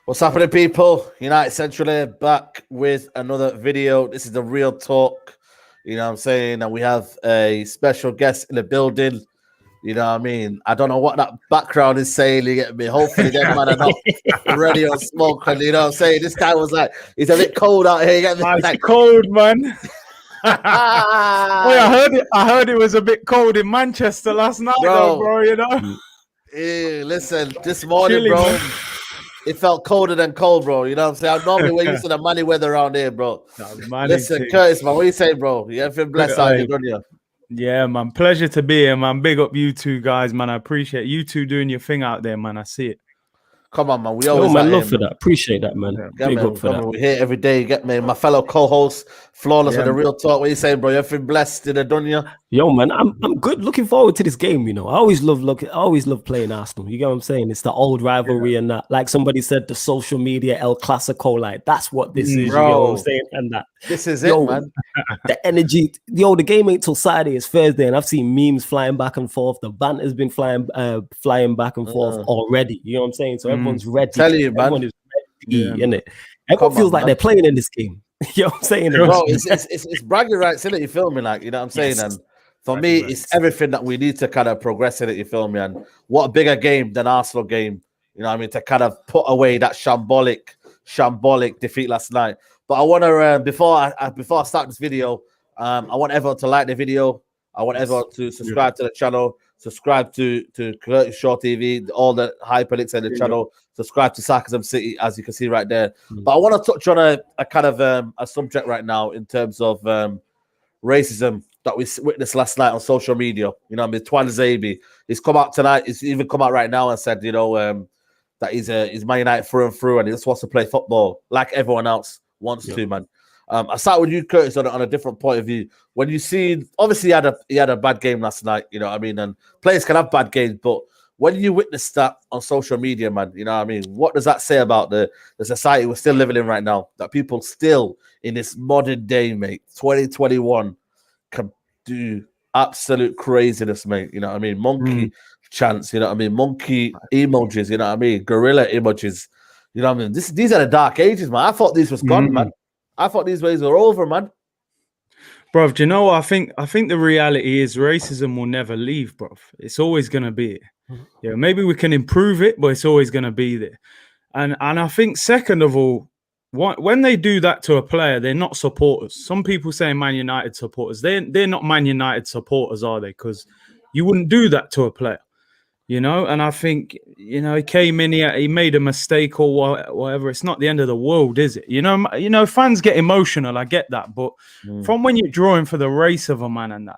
What's happening, people? United Central here, back with another video. This is the real talk. You know what I'm saying? And we have a special guest in the building. You know what I mean? I don't know what that background is saying. You get me? Hopefully, them man are not ready on smoke. And you know what I'm saying? This guy was like, it's a bit cold out here. You get me? It's like, cold, man. Wait, I heard it was a bit cold in Manchester last night, bro. You know. Hey, listen, this morning, Chilly, bro. Man. It felt colder than cold, bro. You know what I'm saying? I'm normally we're used to the money weather around here, bro. Listen, Curtis, man, what you saying, bro? You everything blessed out here, don't you? Yeah, man. Pleasure to be here, man. Big up you two guys, man. I appreciate you two doing your thing out there, man. I see it. Come on, man. We always love for that. Appreciate that, man. Yeah, Big man, up for that. We're here every day. Get me, my fellow co-host, Flawless with the real talk. What you saying, bro? You everything blessed in the dunya? Yo, man, I'm good. Looking forward to this game. You know, I always love playing Arsenal. You get what I'm saying? It's the old rivalry and that. Like somebody said, the social media El Clasico. Like that's what this is. Bro. You know what I'm saying? And that this is it, man. The energy. The game ain't till Saturday. It's Thursday, and I've seen memes flying back and forth. The banter's been flying back and forth already. You know what I'm saying? So everyone's ready. Tell you, man. Everyone is ready, innit? Everyone feels like they're playing in this game. You know what I'm saying? Bro, it's bragging rights, isn't it? You feel me? Like, you know what I'm saying? Yes. And for me, it's everything that we need to kind of progress in it, you feel me? And what a bigger game than Arsenal game, you know what I mean, to kind of put away that shambolic defeat last night. But I want to, before I start this video, I want everyone to like the video. I want everyone to subscribe to the channel, subscribe to Curtis Shaw TV, all the hyperlinks in the channel, subscribe to Sarcasm City, as you can see right there. But I want to touch on a kind of a subject right now in terms of racism that we witnessed last night on social media. You know what I mean? Twan Zabi, he's come out tonight. He's even come out right now and said, you know, that he's Man United through and through, and he just wants to play football like everyone else wants to, man. I start with you, Curtis, on a different point of view. When you see, obviously, he had a bad game last night, you know what I mean? And players can have bad games, but when you witness that on social media, man, you know what I mean? What does that say about the society we're still living in right now? That people still, in this modern day, mate, 2021, can do absolute craziness, mate. You know what I mean? Monkey chants, you know what I mean? Monkey emojis, you know what I mean? Gorilla emojis, you know what I mean? These are the dark ages, man. I thought these was gone, man. I thought these ways were over, man. Bro, do you know what I think? I think the reality is racism will never leave, bro. It's always going to be there. Yeah, maybe we can improve it, but it's always going to be there. And I think, second of all, when they do that to a player, they're not supporters. Some people say Man United supporters. They're not Man United supporters, are they? Because you wouldn't do that to a player. You know, and I think, you know, he came in here, he made a mistake or whatever. It's not the end of the world, is it? You know, fans get emotional. I get that, but from when you're drawing for the race of a man and that,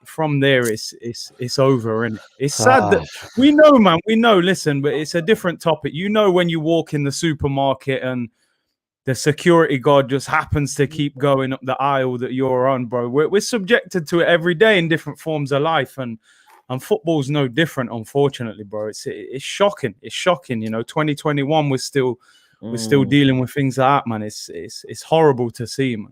from there, it's over, and it's sad that we know, man. We know. Listen, but it's a different topic. You know, when you walk in the supermarket and the security guard just happens to keep going up the aisle that you're on, bro. We're subjected to it every day in different forms of life, and football's no different, unfortunately, bro. It's shocking. It's shocking. You know, 2021 we're still dealing with things like that, man. It's horrible to see, man.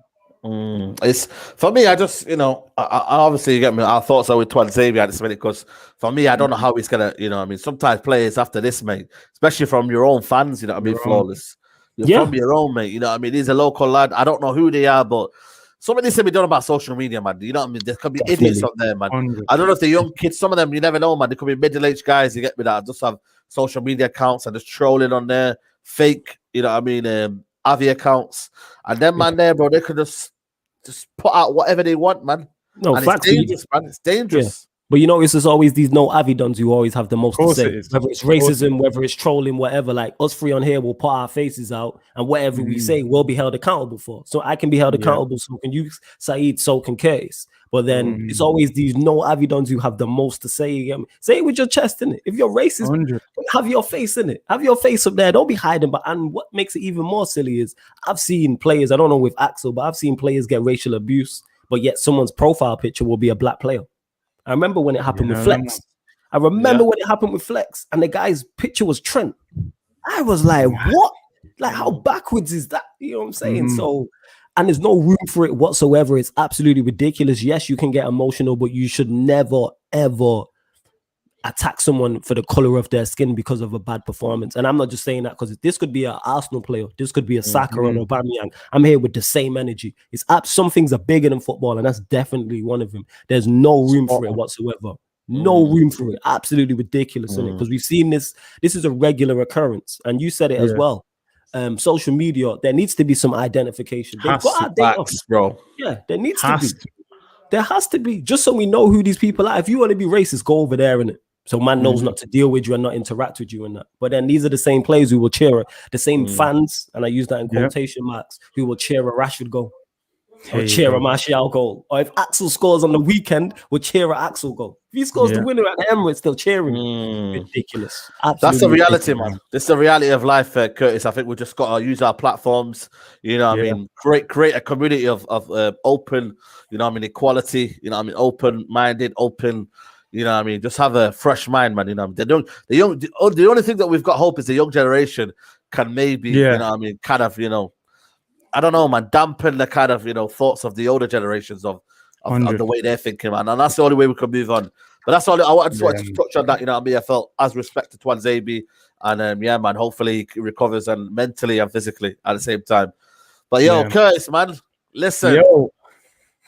It's for me. I just, you know, I obviously, you get me. Our thoughts are with Twan Zabi at this minute, because for me, I don't know how he's gonna, you know, I mean, sometimes players after this, mate, especially from your own fans, you know, what I mean, Flawless. You're from your own, mate. You know what I mean? He's a local lad. I don't know who they are, but some of this can be done about social media, man. You know what I mean? There could be idiots out there, man. 100%. I don't know if the young kids, some of them, you never know, man. They could be middle-aged guys, you get me, that just have social media accounts and just trolling on there, fake, you know what I mean, Avi accounts. And then, man, there, bro, they could just put out whatever they want, man. No, and it's dangerous, man. It's dangerous. Yeah. But you notice there's always these no avidons who always have the most to say. Whether it's racism, whether it's trolling, whatever. Like us three on here will put our faces out, and whatever we say will be held accountable for. So I can be held accountable, so can you, Saeed, so can Curtis. But then it's always these no avidons who have the most to say. You get me? Say it with your chest in it. If you're racist, have your face in it. Have your face up there. Don't be hiding. And what makes it even more silly is I've seen players, I don't know with Axel, but I've seen players get racial abuse, but yet someone's profile picture will be a black player. I remember when it happened with Flex. I remember when it happened with Flex, and the guy's picture was Trent. I was like, what? Like, how backwards is that? You know what I'm saying? So, and there's no room for it whatsoever. It's absolutely ridiculous. Yes, you can get emotional, but you should never, ever attack someone for the color of their skin because of a bad performance. And I'm not just saying that because this could be an Arsenal player, this could be a Saka or an Aubameyang. I'm here with the same energy. Some things are bigger than football, and that's definitely one of them. There's no room for it whatsoever. No room for it. Absolutely ridiculous, isn't it? Because we've seen this. This is a regular occurrence, and you said it as well. Social media, there needs to be some identification. They've got our data, bro. Yeah, there needs to be. There has to be, just so we know who these people are. If you want to be racist, go over there, innit? So man knows not to deal with you and not interact with you and that. But then these are the same players who will cheer the same fans, and I use that in quotation marks, who will cheer a Rashford goal. Or cheer a Martial goal. Or if Axel scores on the weekend, we'll cheer an Axel goal. If he scores the winner at the Emirates, still cheering. Ridiculous. Absolutely That's the reality, ridiculous. man. This is the reality of life, Curtis. I think we just got to use our platforms. You know what I mean? Create a community of open, you know what I mean, equality, you know what I mean, open-minded, open, you know what I mean? Just have a fresh mind, man. You know, the only thing that we've got hope is the young generation can maybe, you know what I mean, kind of, you know, I don't know, man, dampen the kind of, you know, thoughts of the older generations of the way they're thinking, man. And that's the only way we can move on. But that's all I wanted to touch on that, you know what I mean? I felt as respect to Twanzebe. And yeah, man, hopefully he recovers and mentally and physically at the same time. But yo, Curtis, man, listen.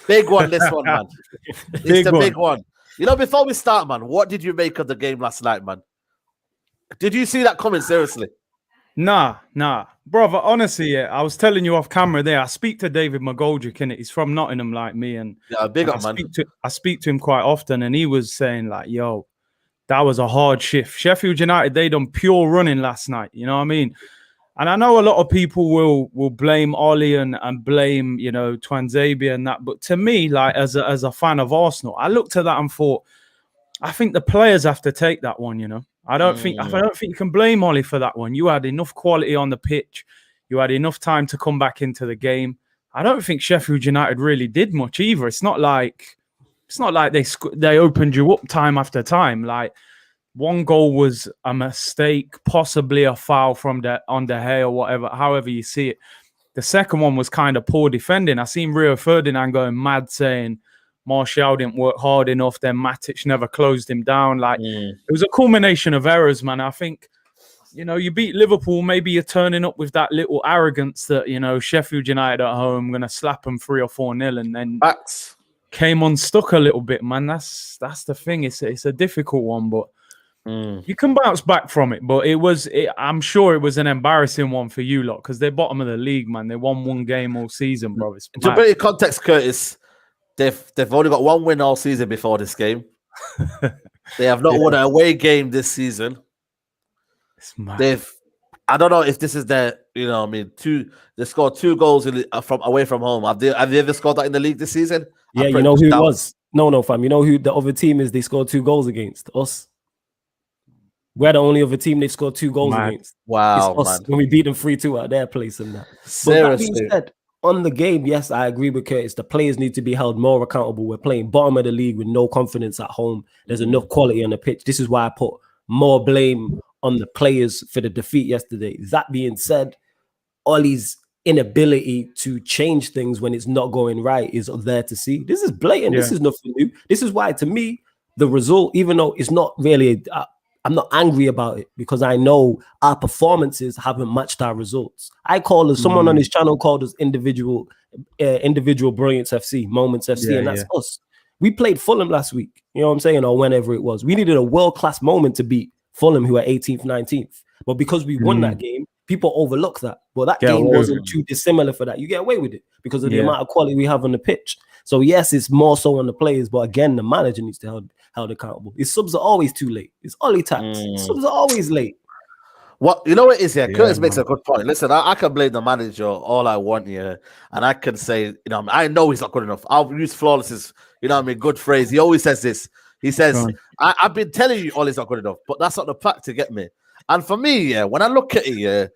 Big one, this one, man. It's big one. You know, before we start, man, what did you make of the game last night, man? Did you see that coming, seriously? Nah. Brother, honestly, I was telling you off camera there, I speak to David McGoldrick, innit? He's from Nottingham like me. And big up, man. I speak to him quite often, and he was saying, like, yo, that was a hard shift. Sheffield United, they done pure running last night, you know what I mean? And I know a lot of people will blame Ollie and blame, you know, Twanzebe and that. But to me, like, as a fan of Arsenal, I looked at that and thought, I think the players have to take that one, you know. I don't think you can blame Ollie for that one. You had enough quality on the pitch. You had enough time to come back into the game. I don't think Sheffield United really did much either. It's not like they opened you up time after time. Like, one goal was a mistake, possibly a foul from on De Gea or whatever, however you see it. The second one was kind of poor defending. I seen Rio Ferdinand going mad saying Martial didn't work hard enough, then Matic never closed him down. Like, it was a culmination of errors, man. I think, you know, you beat Liverpool, maybe you're turning up with that little arrogance that, you know, Sheffield United at home, going to slap them 3 or 4-0, and then came unstuck a little bit, man. That's the thing. It's a difficult one, but you can bounce back from it. But I'm sure it was an embarrassing one for you lot, because they're bottom of the league, man. They won 1 game all season, bro. To put it in context, Curtis, they've only got 1 win all season before this game. They have not won an away game this season. I don't know if this is their, you know, I mean, they scored 2 goals from away from home. Have they ever scored that in the league this season? Yeah, you know who it was? No, fam. You know who the other team is? They scored 2 goals against us. We're the only other team they've scored 2 goals against. Wow, it's us, man. when we beat them 3-2 at their place and that. Seriously. But that being said, on the game, yes, I agree with Curtis. The players need to be held more accountable. We're playing bottom of the league with no confidence at home. There's enough quality on the pitch. This is why I put more blame on the players for the defeat yesterday. That being said, Ollie's inability to change things when it's not going right is there to see. This is blatant. This is nothing new. This is why, to me, the result, even though it's not really, I'm not angry about it, because I know our performances haven't matched our results. I call us, someone on his channel called us individual brilliance FC, moments FC, and that's us. We played Fulham last week, you know what I'm saying, or whenever it was. We needed a world-class moment to beat Fulham, who are 18th, 19th. But because we won that game, people overlook that. But that game wasn't too dissimilar for that. You get away with it because of the amount of quality we have on the pitch. So yes, it's more so on the players, but again, the manager needs to be held accountable. His subs are always too late. It's Ollie tax. Subs are always late. What you know what it is here? Curtis makes a good point. Listen, I can blame the manager all I want here, and I can say, you know, I know he's not good enough. I'll use flawless as, you know what I mean, good phrase. He always says this. He says, I've been telling you Ollie's not good enough, but that's not the fact to get me. And for me, when I look at it,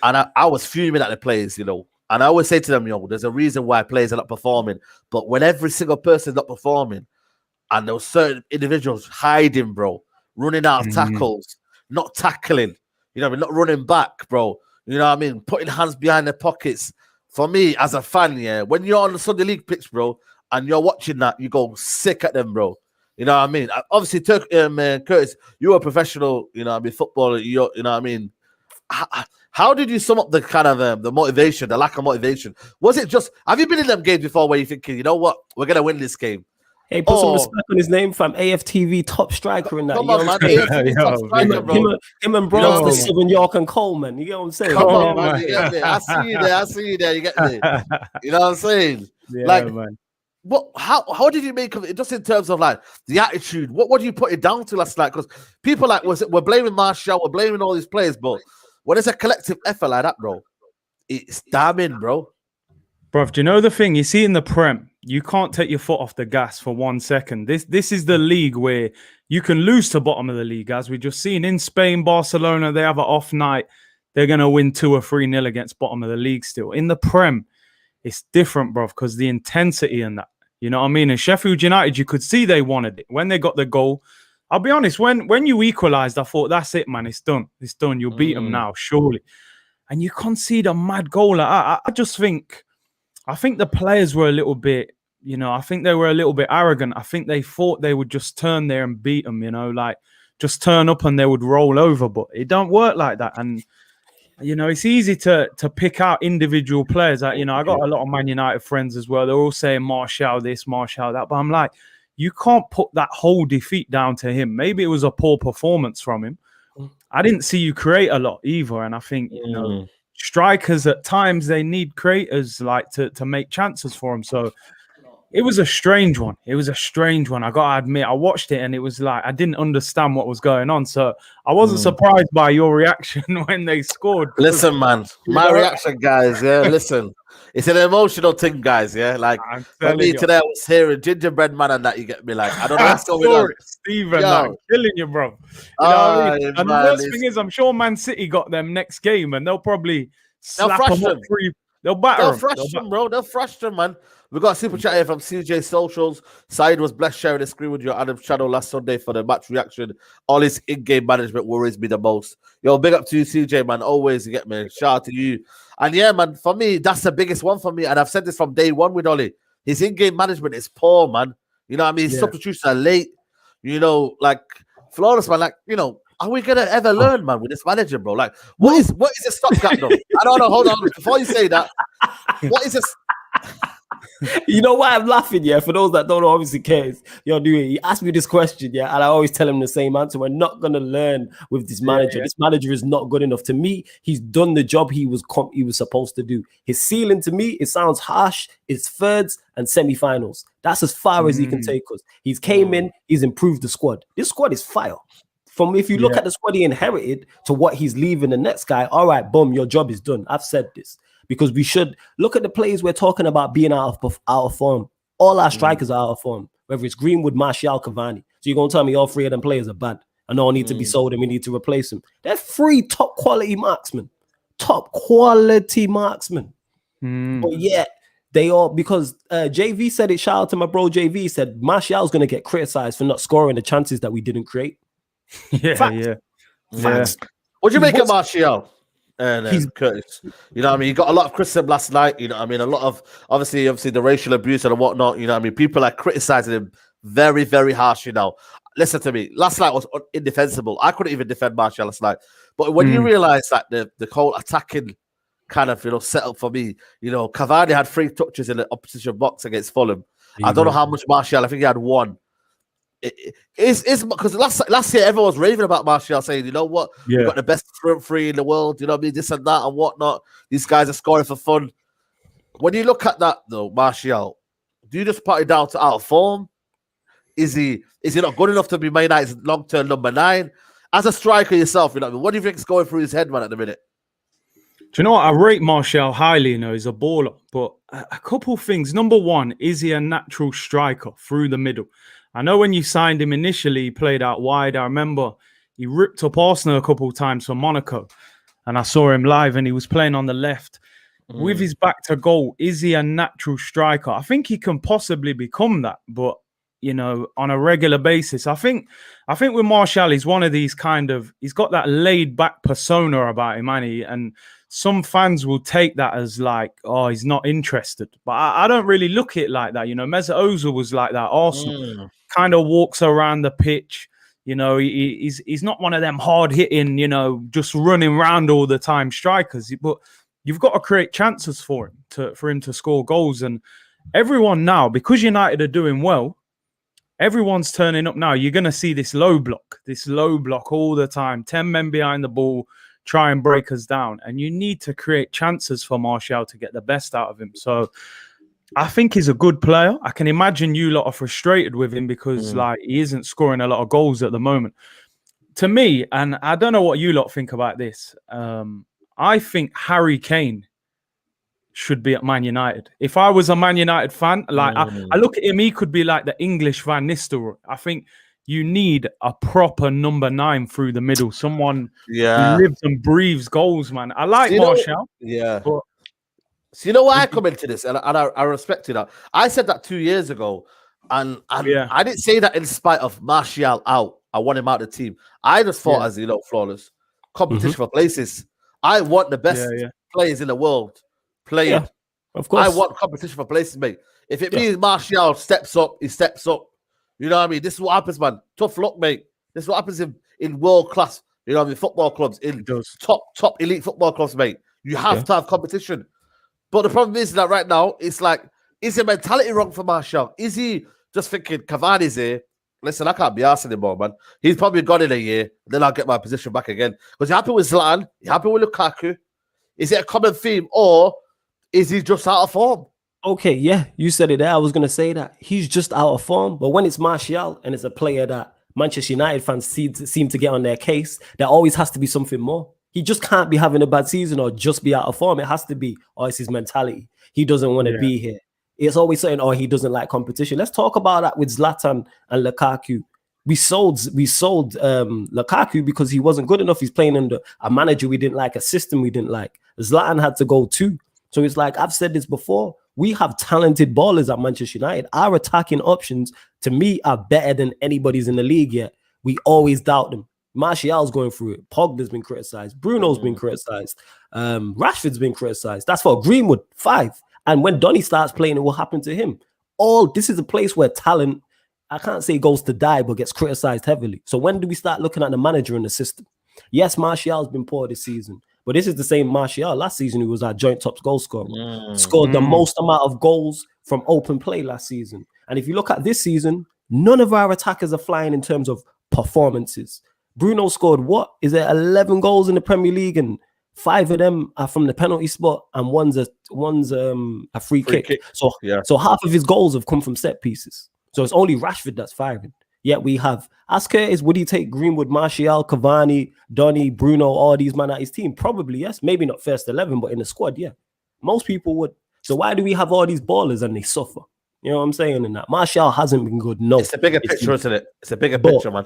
and I was fuming at the players, you know, and I always say to them, you know, there's a reason why players are not performing. But when every single person is not performing, and there were certain individuals hiding, bro, running out of tackles, not tackling, you know what I mean, not running back, bro, you know what I mean, putting hands behind their pockets. For me, as a fan, when you're on the Sunday League pitch, bro, and you're watching that, you go sick at them, bro. You know what I mean? Obviously, Curtis, you're a professional, you know what I mean, footballer, you know what I mean? How did you sum up the kind of the motivation, the lack of motivation? Was it just, have you been in them games before where you're thinking, you know what, we're going to win this game? Hey, put some respect on his name, fam. AFTV top striker in that. Come on, man. AFTV top striker, bro. Him and Bronx, the Southern York and Coleman. You get what I'm saying? Come on, man. You get me? I see you there. You get me? You know what I'm saying? Yeah, like, man. What? How did you make of it? Just in terms of like the attitude, what do you put it down to last night? Because people like we're blaming Martial, we're blaming all these players, but when it's a collective effort like that, bro, it's damning, bro. Bruv, do you know the thing? You see in the Prem, you can't take your foot off the gas for 1 second. This is the league where you can lose to bottom of the league, as we just seen in Spain, Barcelona. They have an off night, they're gonna win 2 or 3-0 against bottom of the league. Still in the Prem, it's different, bruv, because the intensity and that. You know what I mean? And Sheffield United, you could see they wanted it when they got the goal. I'll be honest, when you equalised, I thought that's it, man. It's done. It's done. You'll beat them now, surely. And you concede a mad goal. I just think. I think the players were a little bit, you know, I think they were a little bit arrogant. I think they thought they would just turn there and beat them, you know, like just turn up and they would roll over. But it don't work like that. And, you know, it's easy to pick out individual players. You know, I got a lot of Man United friends as well. They're all saying Martial this, Martial that. But I'm like, you can't put that whole defeat down to him. Maybe it was a poor performance from him. I didn't see you create a lot either. And I think, you know, strikers at times they need creators like to make chances for them. So it was a strange one. I gotta admit, I watched it and it was like I didn't understand what was going on. So I wasn't surprised by your reaction when they scored. Listen, man, my reaction, guys. Yeah, listen, it's an emotional thing, guys. Yeah, like for me today, I was hearing Gingerbread Man and that. You get me? Like I don't know what's going on. Stephen, like, killing you, bro. You know what I mean? And the worst thing is, I'm sure Man City got them next game, and they'll probably slap them up free. They'll batter them. They'll thrash them, bro. They'll thrash them, man. We got a super chat here from CJ Socials. Saeed was blessed sharing the screen with your Adam's channel last Sunday for the match reaction. All his in-game management worries me the most. Yo, big up to you, CJ, man. Always, you get me. Shout out to you. And yeah, man, for me, that's the biggest one for me. And I've said this from day one with Ollie. His in-game management is poor, man. You know what I mean? His substitutions are late. You know, like, flawless, man. Like, you know, are we gonna ever learn, man, with this manager, bro? Like, what is a stopgap, though? I don't know. Hold on. Before you say that, what is this? You know why I'm laughing, yeah? For those that don't know, obviously cares. Yo, dude, he asked me this question, yeah, and I always tell him the same answer. We're not gonna learn with this manager. This manager is not good enough. To me, he's done the job he was supposed to do. His ceiling, to me, it sounds harsh. It's thirds and semi-finals. That's as far as he can take us. He's came in, he's improved the squad. This squad is fire. From if you look at the squad he inherited to what he's leaving the next guy, all right, boom, your job is done. I've said this. Because we should look at the players we're talking about being out of form. All our strikers are out of form, whether it's Greenwood, Martial, Cavani. So you're going to tell me all 3 of them players are bad and all need to be sold and we need to replace them. They're 3 top quality marksmen. But yeah, they all, because JV said it, shout out to my bro JV, said Martial's going to get criticized for not scoring the chances that we didn't create. Facts. What do you make of Martial? And Curtis, you know what I mean? He got a lot of criticism last night, you know what I mean? A lot of, obviously the racial abuse and whatnot, you know what I mean? People are criticizing him very, very harsh, you know. Listen to me, last night was indefensible. I couldn't even defend Martial last night. But when you realize that the whole attacking kind of, you know, setup for me, you know, Cavani had 3 touches in the opposition box against Fulham. I don't know how much Martial, I think he had 1. It's because last year everyone was raving about Martial, saying, you know what, we've got the best front 3 in the world, you know what I mean, this and that and whatnot. These guys are scoring for fun. When you look at that though, Martial, do you just put it down to out of form? Is he not good enough to be Man United's long-term number 9? As a striker yourself, you know what I mean, what do you think is going through his head, man, at the minute? Do you know what? I rate Martial highly, you know, he's a baller, but a couple things. Number one, is he a natural striker through the middle? I know when you signed him initially, he played out wide. I remember he ripped up Arsenal a couple of times for Monaco, and I saw him live, and he was playing on the left. With his back to goal, is he a natural striker? I think he can possibly become that, but, you know, on a regular basis, I think with Martial, he's one of these kind of, he's got that laid back persona about him, and some fans will take that as like, oh, he's not interested. But I don't really look at it like that. You know, Mesut Ozil was like that, Arsenal. kind of walks around the pitch. You know, he's not one of them hard hitting, you know, just running around all the time strikers. But you've got to create chances for him to score goals. And everyone now, because United are doing well, everyone's turning up now. You're going to see this low block all the time. 10 men behind the ball, try and break us down. And you need to create chances for Martial to get the best out of him. So I think he's a good player. I can imagine you lot are frustrated with him because like he isn't scoring a lot of goals at the moment. To me, and I don't know what you lot think about this, I think Harry Kane should be at Man United. If I was a Man United fan, like I look at him, he could be like the English Van Nistelrooy. I think you need a proper number 9 through the middle, someone who lives and breathes goals, man. I like Martial. But so you know why I come into this, and I respect it. I said that 2 years ago, and I didn't say that in spite of Martial out. I want him out of the team. I just thought, as you know, flawless competition for places. I want the best players in the world playing. Yeah, of course. I want competition for places, mate. If it means Martial steps up, he steps up. You know what I mean? This is what happens, man. Tough luck, mate. This is what happens in world class, you know what I mean, football clubs, in top elite football clubs, mate. You have to have competition. But the problem is that right now, it's like, is the mentality wrong for Martial? Is he just thinking, Cavani's here? Listen, I can't be arsed anymore, man. He's probably gone in a year, then I'll get my position back again. Because you're happy with Zlatan, you're happy with Lukaku. Is it a common theme, or is he just out of form? Okay, yeah, you said it there. I was going to say that. He's just out of form. But when it's Martial and it's a player that Manchester United fans seem to get on their case, there always has to be something more. He just can't be having a bad season or just be out of form. It has to be, it's his mentality. He doesn't want to be here. It's always saying, he doesn't like competition. Let's talk about that with Zlatan and Lukaku. We sold Lukaku because he wasn't good enough. He's playing under a manager we didn't like, a system we didn't like. Zlatan had to go too. So it's like, I've said this before, we have talented ballers at Manchester United. Our attacking options, to me, are better than anybody's in the league yet. We always doubt them. Martial's going through it. Pogba's been criticized. Bruno's been criticized. Rashford's been criticized. That's for Greenwood, 5. And when Donny starts playing, it will happen to him. This is a place where talent, I can't say goes to die, but gets criticized heavily. So when do we start looking at the manager and the system? Yes, Martial's been poor this season, but this is the same Martial last season who was our joint top goal scorer. Scored the most amount of goals from open play last season. And if you look at this season, none of our attackers are flying in terms of performances. Bruno scored 11 goals in the Premier League, and 5 of them are from the penalty spot, and one's a free kick. So half of his goals have come from set pieces. So it's only Rashford that's firing. Yet we have Curtis. Would he take Greenwood, Martial, Cavani, Donny, Bruno, all these men at his team? Probably yes. Maybe not first 11, but in the squad, yeah. Most people would. So why do we have all these ballers and they suffer? You know what I'm saying? And that Martial hasn't been good. No, it's a bigger picture, isn't it? It's a bigger picture, man.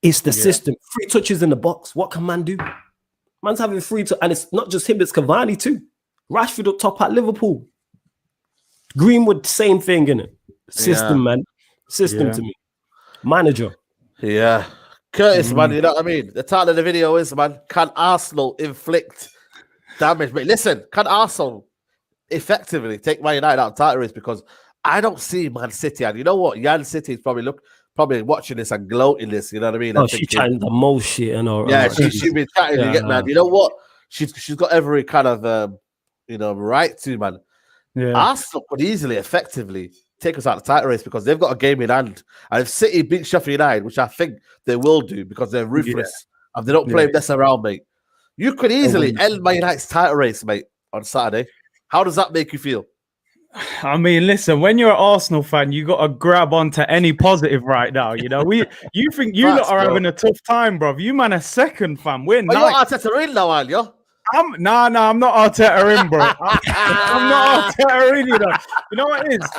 It's the system. 3 touches in the box. What can man do? Man's having 3 touches, and it's not just him. It's Cavani too. Rashford up top at Liverpool. Greenwood, same thing, innit? System, man. System to me. Manager. Yeah. Curtis, man, you know what I mean? The title of the video is, man, can Arsenal inflict damage? But listen, can Arsenal effectively take Man United out of title race? Because I don't see Man City. And you know what? Yan City is probably watching this and gloating this, you know what I mean? She's chatting the most shit and all. Yeah, she's been chatting, man. You know what? She's got every kind of right to, man. Yeah. Arsenal could easily, effectively take us out of the title race because they've got a game in hand. And if City beat Sheffield United, which I think they will do because they're ruthless and they don't play mess around, mate, you could easily end Man United's title race, mate, on Saturday. How does that make you feel? I mean, listen, when you're an Arsenal fan, you got to grab onto any positive right now. You know, you think you lot are having a tough time, bro. You man are second, fam. We're not. You're Arteta in now, aren't you? I'm not Arteta in, bro. I'm not Arteta in, you know. You know what it is?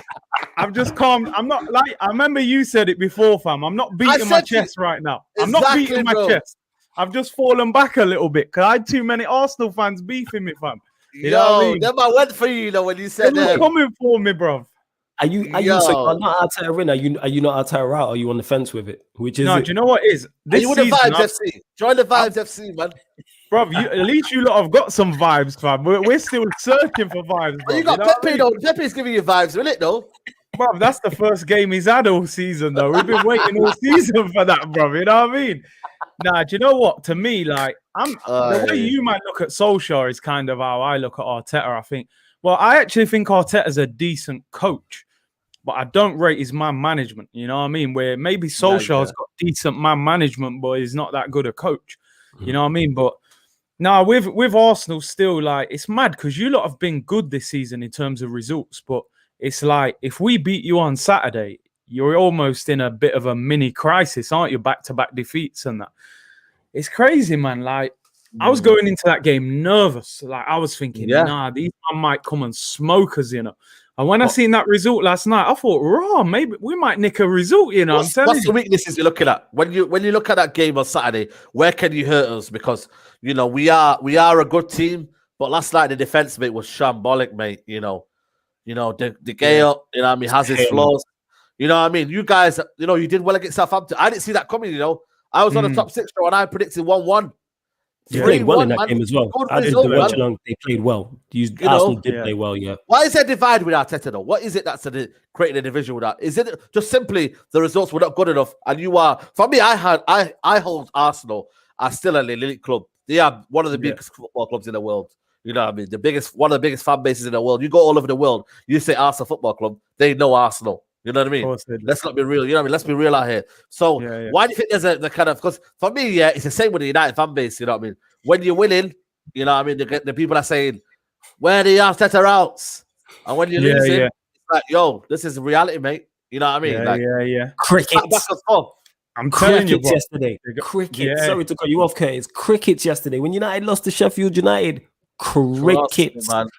I'm just calm. I'm not like, I remember you said it before, fam. I'm not beating my chest right now. I'm not beating my chest. I've just fallen back a little bit because I had too many Arsenal fans beefing me, fam. You know what I mean? Them I went for you, when you said that. Coming for me, bro. Are you so not Arteta in? Are you not Arteta out? Are you on the fence with it? Which is do you know what it is? This you want the Vibes FC? Join the Vibes FC, man. Bro, at least you lot have got some vibes, fam. We're still searching for vibes, bro. You got Pepe, though. Pepe's giving you vibes, will it, though? Bro, that's the first game he's had all season, though. We've been waiting all season for that, bro. You know what I mean? Nah, do you know what? To me, like, the way you might look at Solskjaer is kind of how I look at Arteta, I think. Well, I actually think Arteta's a decent coach, but I don't rate his man management. You know what I mean? Where maybe Solskjaer's got decent man management, but he's not that good a coach. You know what I mean? But no, with Arsenal still, like, it's mad because you lot have been good this season in terms of results, but it's like if we beat you on Saturday, you're almost in a bit of a mini crisis, aren't you? Back-to-back defeats and that. It's crazy, man. Like, I was going into that game nervous. Like, I was thinking, nah, these men might come and smoke us, you know. And when I seen that result last night, I thought, raw, maybe we might nick a result, you know. What's the weaknesses you're looking at? When you look at that game on Saturday, where can you hurt us? Because, you know, we are a good team, but last night the defense, mate, was shambolic, mate, you know. You know, the Gale, you know what I mean, has his flaws. You know what I mean? You guys, you know, you did well against Southampton. I didn't see that coming, you know. I was on the top 6 show and I predicted 1-1. They played well in that game as well. I did the watch along. They played well. Arsenal did play well, yeah. Why is there a divide with Arteta, though? What is it that's creating a division with that? Is it just simply the results were not good enough? And you are, for me, I hold Arsenal as still an elite club. They are one of the biggest football clubs in the world. You know what I mean? One of the biggest fan bases in the world. You go all over the world, you say Arsenal Football Club, they know Arsenal. You know what I mean? Let's not be real. You know what I mean? Let's be real out here. So why do you think there's the kind of, because for me, it's the same with the United fan base. You know what I mean? When you're winning, you know what I mean? The people are saying, where are the Arteta outs? And when you're losing, it's like, yo, this is reality, mate. You know what I mean? Cricket. I'm telling you, yesterday. Cricket. Sorry to cut you off, Curtis. Cricket yesterday. When United lost to Sheffield United, cricket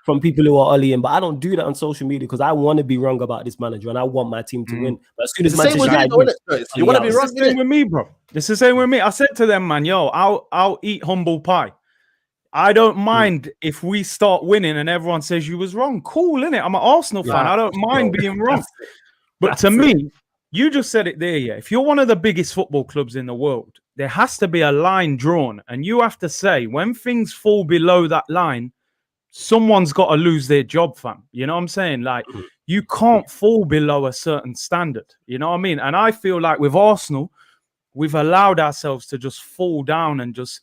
from people who are ollying. But I don't do that on social media because I want to be wrong about this manager and I want my team to win. But as soon as Manchester United win, you want to be wrong. It's the same with me, bro. It's the same with me. I said to them, man, yo, I'll eat humble pie. I don't mind if we start winning and everyone says you was wrong. Cool, innit? I'm an Arsenal fan. I don't mind being wrong. But to me, you just said it there, yeah. If you're one of the biggest football clubs in the world, there has to be a line drawn. And you have to say, when things fall below that line, someone's got to lose their job, fam. You know what I'm saying? Like, you can't fall below a certain standard. You know what I mean? And I feel like with Arsenal, we've allowed ourselves to just fall down and just,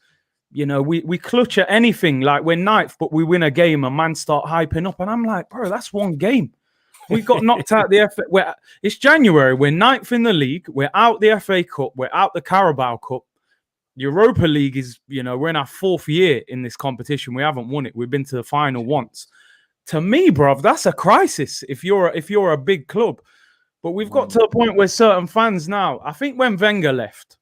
you know, we clutch at anything. Like, we're ninth, but we win a game and man start hyping up. And I'm like, bro, that's one game. We got knocked out the FA. It's January. We're ninth in the league. We're out the FA Cup. We're out the Carabao Cup. Europa League is, you know, we're in our 4th year in this competition. We haven't won it. We've been to the final once. To me, bruv, that's a crisis if you're a big club. But we've got to a point where certain fans now, I think when Wenger left,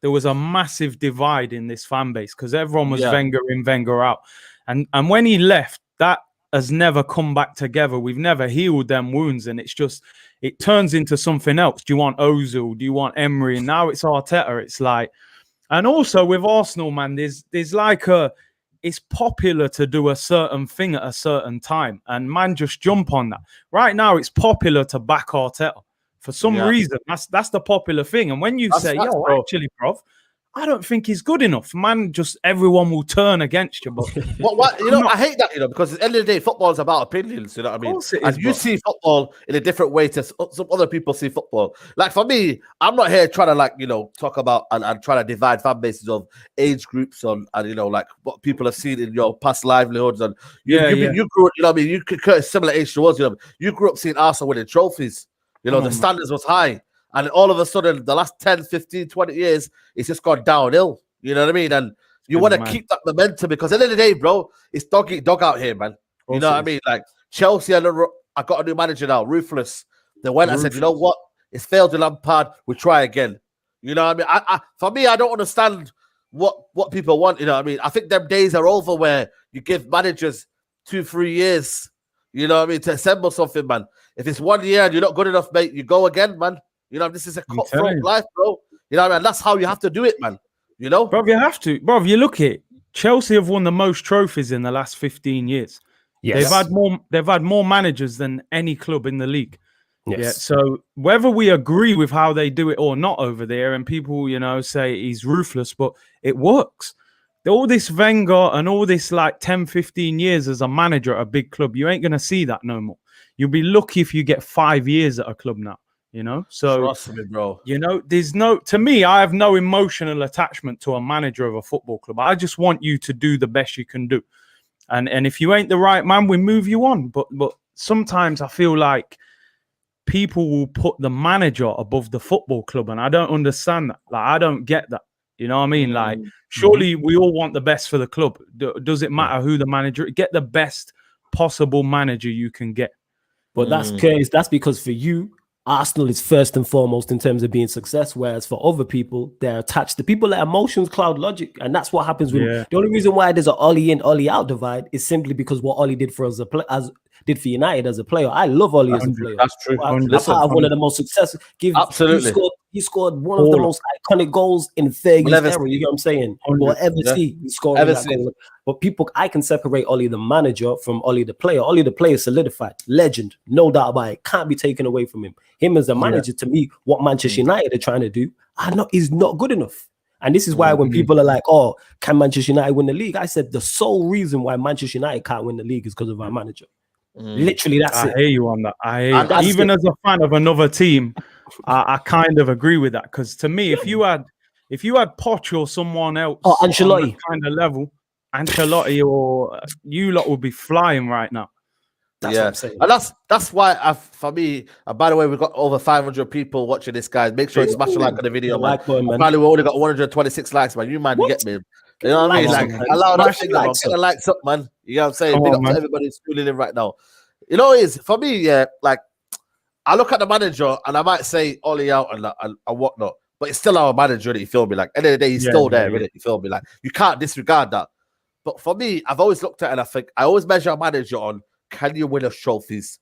there was a massive divide in this fan base because everyone was Wenger in, Wenger out. And when he left, that has never come back together. We've never healed them wounds, and it's just, it turns into something else. Do you want Ozil? Do you want Emery? And now it's Arteta. It's like, and also with Arsenal, man, there's like it's popular to do a certain thing at a certain time, and man just jump on that. Right now, it's popular to back Arteta for some reason. That's the popular thing. And when you say, actually, bro, I don't think he's good enough, man. Just everyone will turn against you. But what you know, I hate that, you know, because at the end of the day, football is about opinions. You know what I mean? And you see football in a different way to some other people see football. Like for me, I'm not here trying to, like, you know, talk about and try to divide fan bases of age groups and you know, like what people have seen in your past livelihoods. And you grew up, you know what I mean? You could cut a similar age to us. You know, you grew up seeing Arsenal winning trophies. You know, the standards was high. And all of a sudden, the last 10, 15, 20 years, it's just gone downhill. You know what I mean? And you want to keep that momentum because at the end of the day, bro, it's dog eat dog out here, man. You know what I mean? Like Chelsea, I got a new manager now, ruthless. They went and said, you know what? It's failed to Lampard. We try again. You know what I mean? For me, I don't understand what people want. You know what I mean? I think them days are over where you give managers 2-3 years, you know what I mean, to assemble something, man. If it's 1 year and you're not good enough, mate, you go again, man. You know, this is a cutthroat life, bro. You know what I mean? That's how you have to do it, man. You know? Bro, you have to. Bro, you look at Chelsea have won the most trophies in the last 15 years. Yes. They've had more managers than any club in the league. Yes. Yeah. So whether we agree with how they do it or not over there, and people, you know, say he's ruthless, but it works. All this Wenger and all this like 10, 15 years as a manager at a big club, you ain't going to see that no more. you'll be lucky if you get 5 years at a club now. You know, so trust me, bro. You know, to me, I have no emotional attachment to a manager of a football club. I just want you to do the best you can do, and if you ain't the right man, we move you on. But sometimes I feel like people will put the manager above the football club, and I don't understand that. Like, I don't get that. You know what I mean? Like, surely we all want the best for the club. Does it matter who the manager? Get the best possible manager you can get. But that's curious. That's because for you, Arsenal is first and foremost in terms of being success, whereas for other people, they're attached to people that emotions cloud logic, and that's what happens with the only reason why there's an Ollie in, Ollie out divide is simply because what Ollie did for us did for United as a player. I love Ollie as a player. That's true. That's part of one of the most successful. Absolutely. He scored one of the most iconic goals in Fergie's era. You know what I'm saying? We'll ever see. He scored that goal. But people, I can separate Ollie the manager from Ollie the player. Ollie the player solidified, legend, no doubt about it. Can't be taken away from him. Him as a manager, to me, what Manchester United are trying to do, is not good enough. And this is why when people are like, "Oh, can Manchester United win the league?" I said the sole reason why Manchester United can't win the league is because of our manager. Literally, that's it. I hear you on that. Even as a fan of another team, I kind of agree with that, because to me, if you had Poch or someone else, Ancelotti kind of level, Ancelotti or you lot would be flying right now. That's what I'm saying. And that's why for me, by the way, we've got over 500 people watching this, guys. Make sure you smash a like on the video, man. Probably we only got 126 likes, man. You get me. You know what I mean? Like, allow that thing, man. Get the likes up, man. You know what I'm saying? Big up to everybody who's tuning in right now. You know, is for me, like, I look at the manager and I might say Ollie out and whatnot, but it's still our manager, you feel me? Like, end of the day, he's still there, innit? You feel me? Like, you can't disregard that. But for me, I've always looked at it and I think I always measure a manager on, can you win us trophies?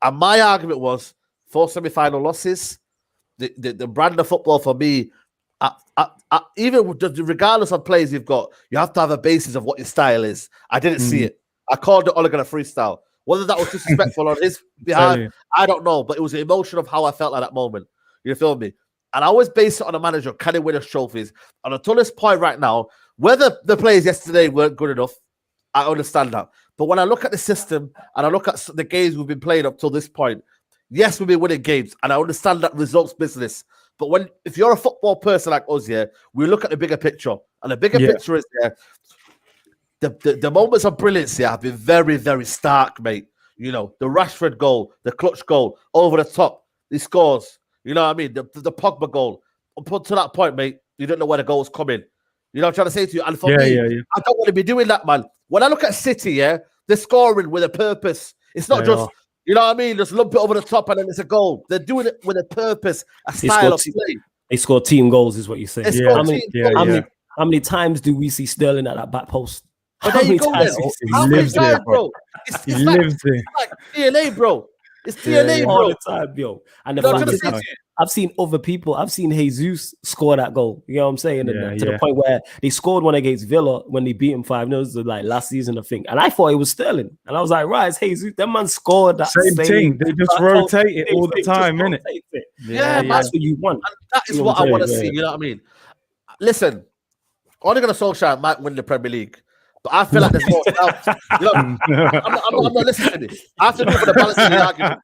And my argument was 4 semi-final losses. The brand of football for me, even regardless of players you've got, you have to have a basis of what your style is. I didn't see it. I called it Ole Gunnar freestyle. Whether that was disrespectful on his behalf, I don't know. But it was the emotion of how I felt at that moment. You feel me? And I always base it on a manager. Can he win us trophies? And until this point right now, whether the players yesterday weren't good enough, I understand that. But when I look at the system and I look at the games we've been playing up till this point, yes, we've been winning games, and I understand that results business. But if you're a football person like us, we look at the bigger picture, and the bigger picture is the moments of brilliance have been very, very stark, mate. You know, the Rashford goal, the clutch goal, over the top, he scores. You know what I mean? The Pogba goal. Up to that point, mate, you don't know where the goal's coming. You know what I'm trying to say to you? And for me, I don't want to be doing that, man. When I look at City, they're scoring with a purpose. It's not just, you know what I mean, just lump it over the top and then it's a goal. They're doing it with a purpose, a style of play. They score team goals, is what you say. How many times do we see Sterling at that back post? But there you go, how many times, bro? It's like DNA, bro. It's DNA, bro. All the time, yo. And the fact is, I've seen other people. I've seen Jesus score that goal. You know what I'm saying? To the point where they scored one against Villa when they beat him 5-0, like last season, I think. And I thought it was Sterling. And I was like, right, it's Jesus. That man scored that same thing. They just rotate it all the time, innit? That's what you want. And that is what I want to see. You know what I mean? Listen, Ole Gunnar Solskjaer might win the Premier League. But I feel like there's more doubt. You know, I'm not listening to this. I have to do it for the balance of the argument.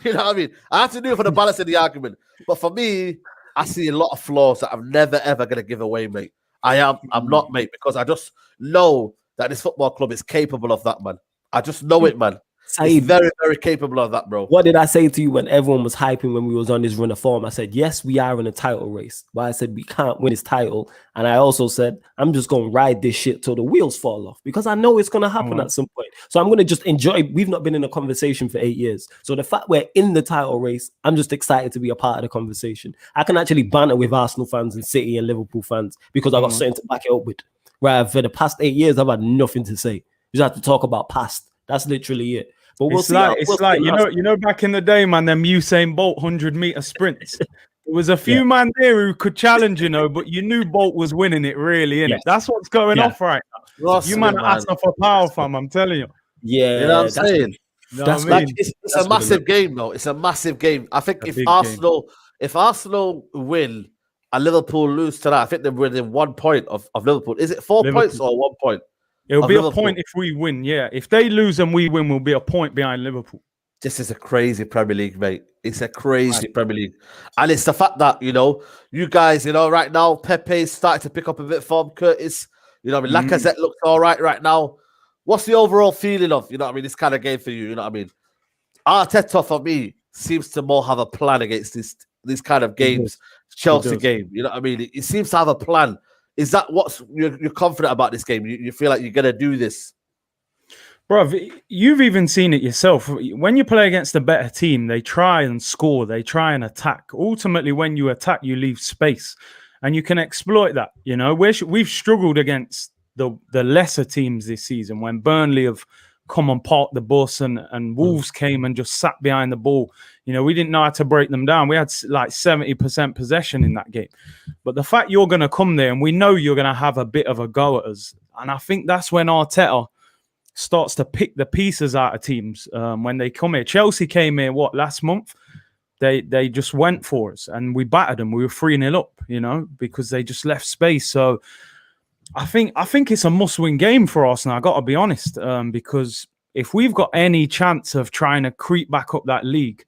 You know what I mean? I have to do it for the balance of the argument. But for me, I see a lot of flaws that I'm never, ever going to give away, mate. I'm not, mate, because I just know that this football club is capable of that, man. I just know it, man. He's very, very capable of that, bro. What did I say to you when everyone was hyping when we was on this run of form? I said, yes, we are in a title race. But I said, we can't win this title. And I also said, I'm just going to ride this shit till the wheels fall off because I know it's going to happen at some point. So I'm going to just enjoy. We've not been in a conversation for 8 years. So the fact we're in the title race, I'm just excited to be a part of the conversation. I can actually banter with Arsenal fans and City and Liverpool fans because I got something to back it up with. Right, for the past 8 years, I've had nothing to say. You just have to talk about past. That's literally it. But we'll see. It's like you know, back in the day, man, them Usain Bolt 100-meter sprints. There was a few man there who could challenge, you know, but you knew Bolt was winning it, really, innit? That's what's going off right now. You man are asking for power, fam. I'm telling you. Yeah, you know what I'm saying. It's a massive game, though. It's a massive game. I think if Arsenal win and Liverpool lose tonight, I think they're within 1 point of Liverpool. Is it 4 points or 1 point? It'll be Liverpool. A point if we win, yeah. If they lose and we win, we'll be a point behind Liverpool. this is a crazy Premier League, mate. It's a crazy Premier League. And it's the fact that, you guys, right now, Pepe's starting to pick up a bit of form. Curtis, Lacazette looks all right now. What's the overall feeling of, this kind of game for you? You know what I mean? Arteta, for me, seems to more have a plan against these kind of games. Chelsea game, you know what I mean? It seems to have a plan. Is that what you're confident about this game? You feel like you're going to do this? Bruv, you've even seen it yourself. When you play against a better team, they try and score. They try and attack. Ultimately, when you attack, you leave space. And you can exploit that. We've struggled against the lesser teams this season when Burnley have come and parked the bus and Wolves came and just sat behind the ball. We didn't know how to break them down. We had like 70% possession in that game. But the fact you're going to come there and we know you're going to have a bit of a go at us. And I think that's when Arteta starts to pick the pieces out of teams when they come here. Chelsea came here, last month? They just went for us and we battered them. We were 3-0 up, because they just left space. So I think it's a must-win game for Arsenal. I got to be honest, because if we've got any chance of trying to creep back up that league,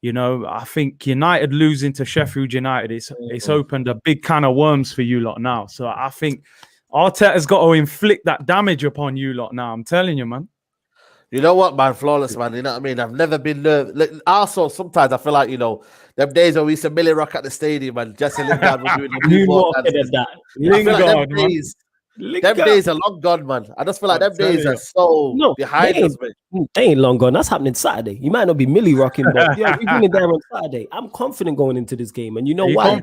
I think United losing to Sheffield United, it's opened a big can of worms for you lot now. So I think Arteta's got to inflict that damage upon you lot now. I'm telling you, man. You know what, man? Flawless, man. You know what I mean? I've never been nervous. Also, sometimes I feel like, them days when we used to Millie Rock at the stadium and Jesse Lingard was doing the moonwalk. Them days are long gone, man. I just feel like them days are so behind us, man. They ain't long gone. That's happening Saturday. You might not be Millie rocking, but we've been in there on Saturday. I'm confident going into this game. And you know why?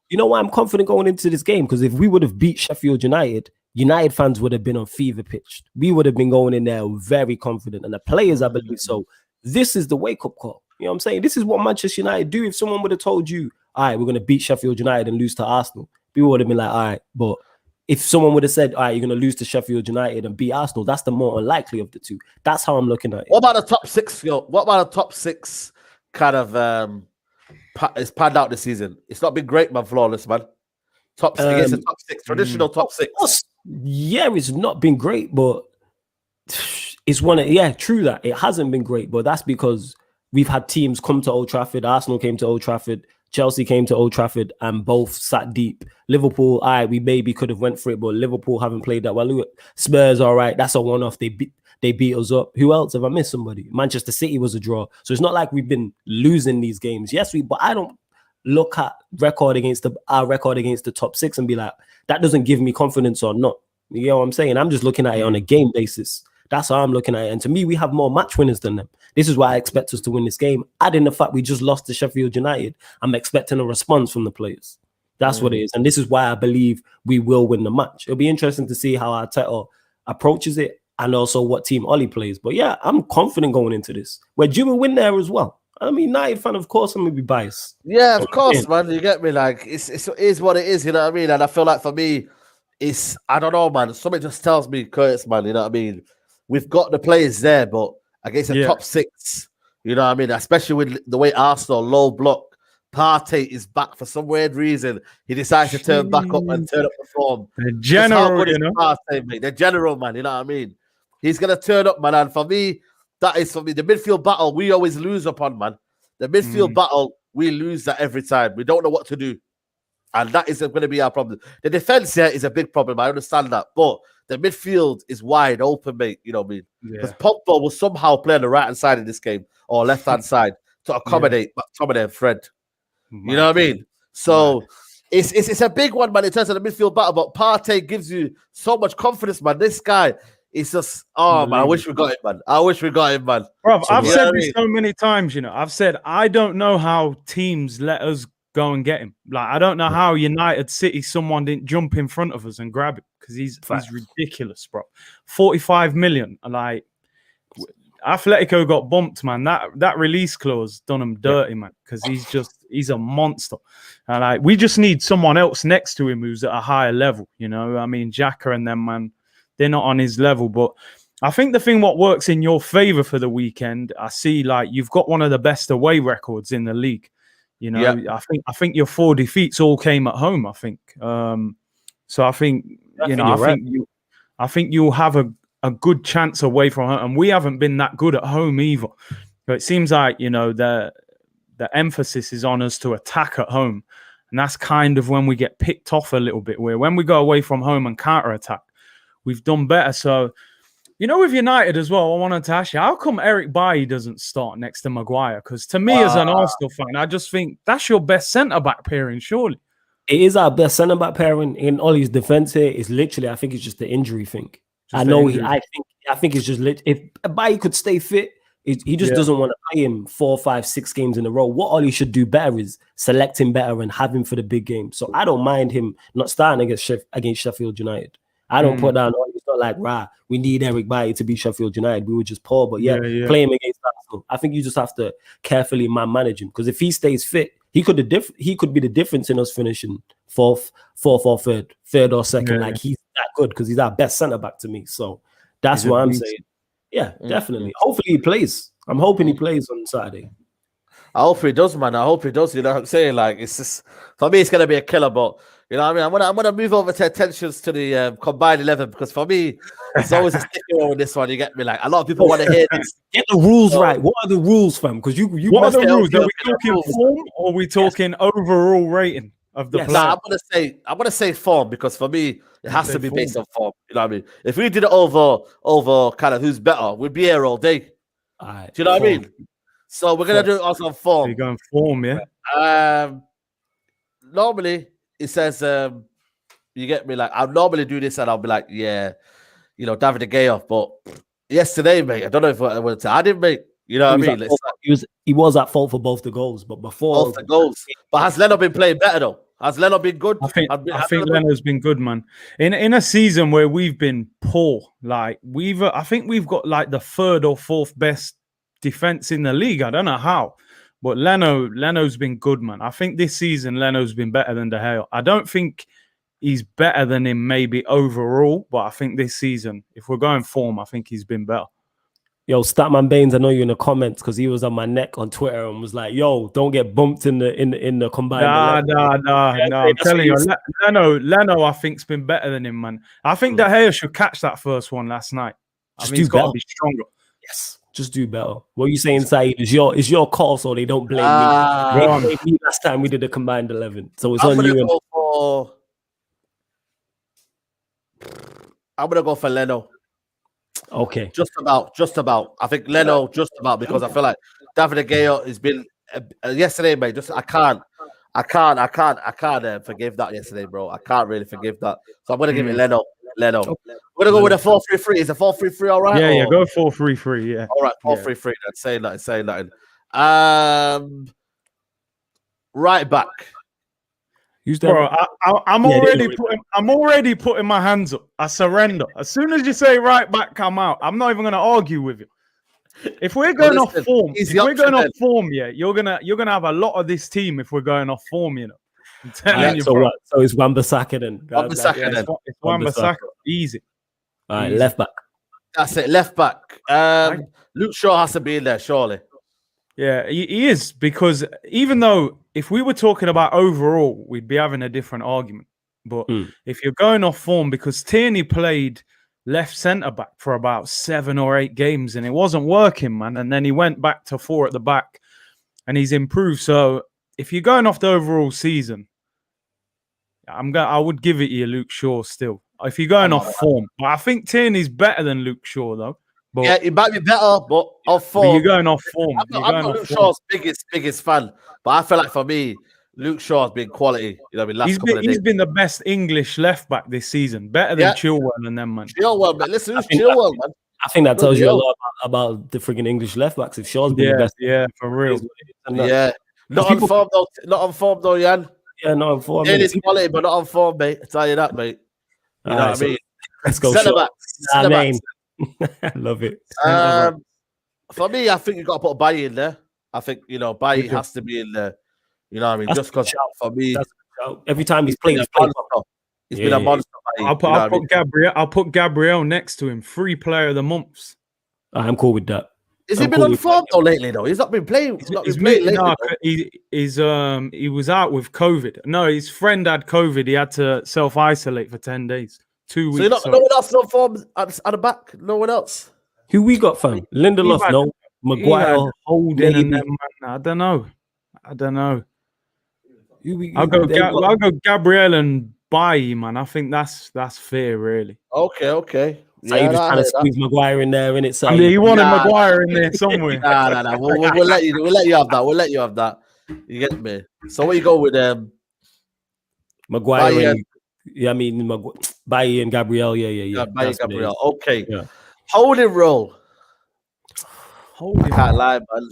You know why I'm confident going into this game? Because if we would have beat Sheffield United fans would have been on fever pitch. We would have been going in there very confident. And the players, I believe so. This is the wake-up call. You know what I'm saying? This is what Manchester United do. If someone would have told you, all right, we're going to beat Sheffield United and lose to Arsenal, people would have been like, all right. But if someone would have said, all right, you're going to lose to Sheffield United and beat Arsenal, that's the more unlikely of the two. That's how I'm looking at it. What about the top six, What about the top six kind of is panned out this season? It's not been great, man. Flawless, man. Against the top six, traditional top six. Yeah, it's not been great, but it's true that it hasn't been great, but that's because we've had teams come to Old Trafford. Arsenal came to Old Trafford, Chelsea came to Old Trafford, and both sat deep. Liverpool, we maybe could have went for it, but Liverpool haven't played that well. Spurs, all right, that's a one-off. They beat us up. Who else? Have I missed somebody? Manchester City was a draw. So it's not like we've been losing these games. Yes, but I don't look at our record against the top six and be like, that doesn't give me confidence or not. You know what I'm saying? I'm just looking at it on a game basis. That's how I'm looking at it. And to me, we have more match winners than them. This is why I expect us to win this game. Adding the fact we just lost to Sheffield United, I'm expecting a response from the players. That's what it is. And this is why I believe we will win the match. It'll be interesting to see how Arteta approaches it and also what team Ollie plays. But yeah, I'm confident going into this. We're due a win there as well. I mean, United fan, of course, I'm going to be biased. Yeah, of course, man. You get me? Like, it is what it is, you know what I mean? And I feel like for me, I don't know, man. Something just tells me, Curtis, man, you know what I mean? We've got the players there, but against the top six, you know what I mean? Especially with the way Arsenal low block, Partey is back for some weird reason. He decides to turn back up and turn up the form. The general, Partey, mate. The general, man, you know what I mean? He's going to turn up, man. And for me, that is for me. The midfield battle, we always lose upon, man. The midfield battle, we lose that every time. We don't know what to do. And that is going to be our problem. The defense here is a big problem. I understand that. But the midfield is wide open, mate. You know what I mean? Because Pogba will somehow play on the right-hand side of this game or left-hand side to accommodate McTominay and Fred. You know what I mean? So it's a big one, man, in terms of the midfield battle. But Partey gives you so much confidence, man. This guy is just, man, I wish we got him, man. I wish we got him, man. Bro, I've said this so many times, I've said, I don't know how teams let us go and get him. Like, I don't know how United City, someone didn't jump in front of us and grab it because he's ridiculous, bro. 45 million. Like, Atletico got bumped, man. That release clause done him dirty, man, because he's a monster. And like, we just need someone else next to him who's at a higher level, I mean, Xhaka and them, man, they're not on his level. But I think the thing what works in your favor for the weekend, I see like you've got one of the best away records in the league. I think your 4 defeats all came at home. I think so. I think I think you'll have a good chance away from home, and we haven't been that good at home either. So it seems like, the emphasis is on us to attack at home. And that's kind of when we get picked off a little bit. Where when we go away from home and counter-attack, we've done better. So, with United as well, I wanted to ask you, how come Eric Bailly doesn't start next to Maguire? Because to me, as an Arsenal fan, I just think that's your best centre-back pairing, surely. It is our best centre-back pairing in Ollie's defence here. Is literally, I think it's just the injury thing. I think it's just if Bailly could stay fit, he just doesn't want to play him 4, 5, 6 games in a row. What Ollie should do better is select him better and have him for the big game. So I don't mind him not starting against Sheffield United. I don't put down Ollie. It's not like, we need Eric Bailly to beat Sheffield United. We were just poor. But play him against Arsenal. I think you just have to carefully manage him. Because if he stays fit, he could be the difference in us finishing fourth or third or second. Like he's that good because he's our best centre-back to me. So that's what I'm saying. Yeah, definitely. Hopefully he plays. I'm hoping he plays on Saturday. I hope he does, man. I hope he does. You know what I'm saying? Like, it's just, for me, it's going to be a killer. But, you know what I mean? I'm gonna move over to attentions to the combined 11 because for me, it's always a sticky one with this one. You get me? Like, a lot of people want to hear this. Get the rules right. What are the rules, fam? Because you what are the rules? Are we talking form or are we talking overall rating of the player? Nah, I'm gonna say form because for me, it has to be based on form. You know what I mean? If we did it over kind of who's better, we'd be here all day. Do you know what I mean? So we're gonna do it also on form. So you're going form, yeah. Normally it says you get me, like I'll normally do this and I'll be like, David De Gea, but yesterday, mate, I don't know if I would say I didn't, mate. You know what I mean? He was at fault for both the goals, but before both the goals. But has Leno been playing better though? Has Leno been good? I think Leno's been good, man. In a season where we've been poor, like I think we've got like the 3rd or 4th best defense in the league. I don't know how, but Leno's been good, man. I think this season Leno's been better than De Gea. I don't think he's better than him maybe overall, but I think this season, if we're going form, I think he's been better. Yo, Statman Baines, I know you in the comments because he was on my neck on Twitter and was like, "Yo, don't get bumped in the combined." Nah. I'm telling you, Leno, I think's been better than him, man. I think De Gea should catch that first one last night. He's got to be stronger. Yes, just do better. What are you saying, Saeed? Is your call, so they don't blame me. They blamed me last time we did a combined 11, so it's on you. I'm gonna go for Leno. Okay, just about. I think Leno just about because I feel like David De Gea has been yesterday, mate. I can't forgive that yesterday, bro. I can't really forgive that. So I'm gonna give it Leno. We're gonna go with a 4-3-3. Is a 4-3-3 all right? Yeah, go 4-3-3. Yeah. All right, 4-3-3. That's saying nothing. Right back. Bro, I'm already putting my hands up. I surrender. As soon as you say right back, come out. I'm not even going to argue with you. If we're going off form, yeah, you're gonna have a lot of this team if we're going off form, you know. I'm telling you, bro. So it's Wan-Bissaka then. It's Wan-Bissaka. Easy. All right, left back. That's it. Left back. Luke Shaw has to be in there, surely. Yeah, he is, because even though if we were talking about overall, we'd be having a different argument. But if you're going off form, because Tierney played left centre back for about 7 or 8 games and it wasn't working, man. And then he went back to 4 at the back and he's improved. So if you're going off the overall season, I would give it you Luke Shaw still. If you're going off form, but I think Tierney's better than Luke Shaw though. But, yeah, he might be better, but off form. But you're going off form. I'm not Luke Shaw's biggest fan, but I feel like for me, Luke Shaw's been quality. You know, he's been the best English left back this season, better than Chilwell and them, man. Chilwell, man. Listen, who's Chilwell, man? I think that tells you a lot about the freaking English left backs. If Shaw's been the best, for real. Yeah, not on form though. Not on form though, Jan. Yeah, not on form. Yeah, it's quality, but not on form, mate. I tell you that, mate. You know what I mean? Let's go. Centre back. I love it. For me, I think you've got to put Bailly in there. I think, Bailly has to be in there. You know what I mean? Just because for me, every time he's played, he's been a monster. I'll put Gabriel next to him. 3 player of the months. I'm cool with that. Has he been on form though lately? Though he's not been playing. He's not been playing lately. He was out with COVID. No, his friend had COVID. He had to self-isolate for 10 days. 2 weeks. So no one else on form at the back. No one else. Who we got, fam? Lindelof, no. Maguire, Holding maybe. and them, man. I don't know. I'll go Gabriel and Bailly, man. I think that's fair, really. Okay. So you just trying to squeeze Maguire in there, innit? So you wanted Maguire in there somewhere. Nah. We'll let you have that. We'll let you have that. You get me? So where you go with Maguire and Bailly and Gabriel. Yeah. Bailly, Gabriel. Okay. Yeah. Holding role. I can't lie, man.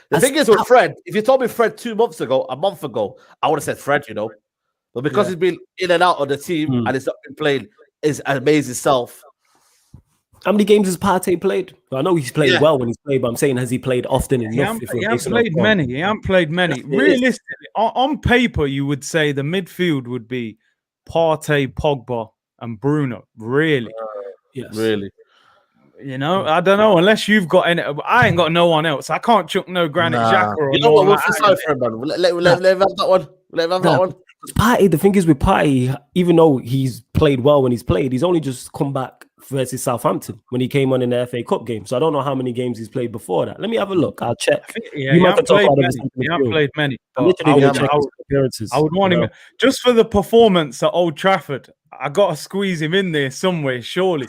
The thing is with Fred, if you told me Fred a month ago, I would have said Fred, you know. But because he's been in and out of the team and he's not been playing his amazing self. How many games has Partey played? I know he's played well when he's played, but I'm saying, has he played often enough? He hasn't played many. Realistically, on paper, you would say the midfield would be Partey, Pogba, and Bruno. Really? Yes. Really? You know, I don't know. Unless you've got any, I ain't got no one else. I can't chuck no Granit Xhaka. You know what? We'll feel sorry for him, man. Let him have that one. Let him have that one. Partey, the thing is with Partey, even though he's played well when he's played, he's only just come back versus Southampton when he came on in the FA Cup game. So I don't know how many games he's played before that. Let me have a look. I'll check. He hasn't played many. I would want him just for the performance at Old Trafford. I got to squeeze him in there somewhere, surely.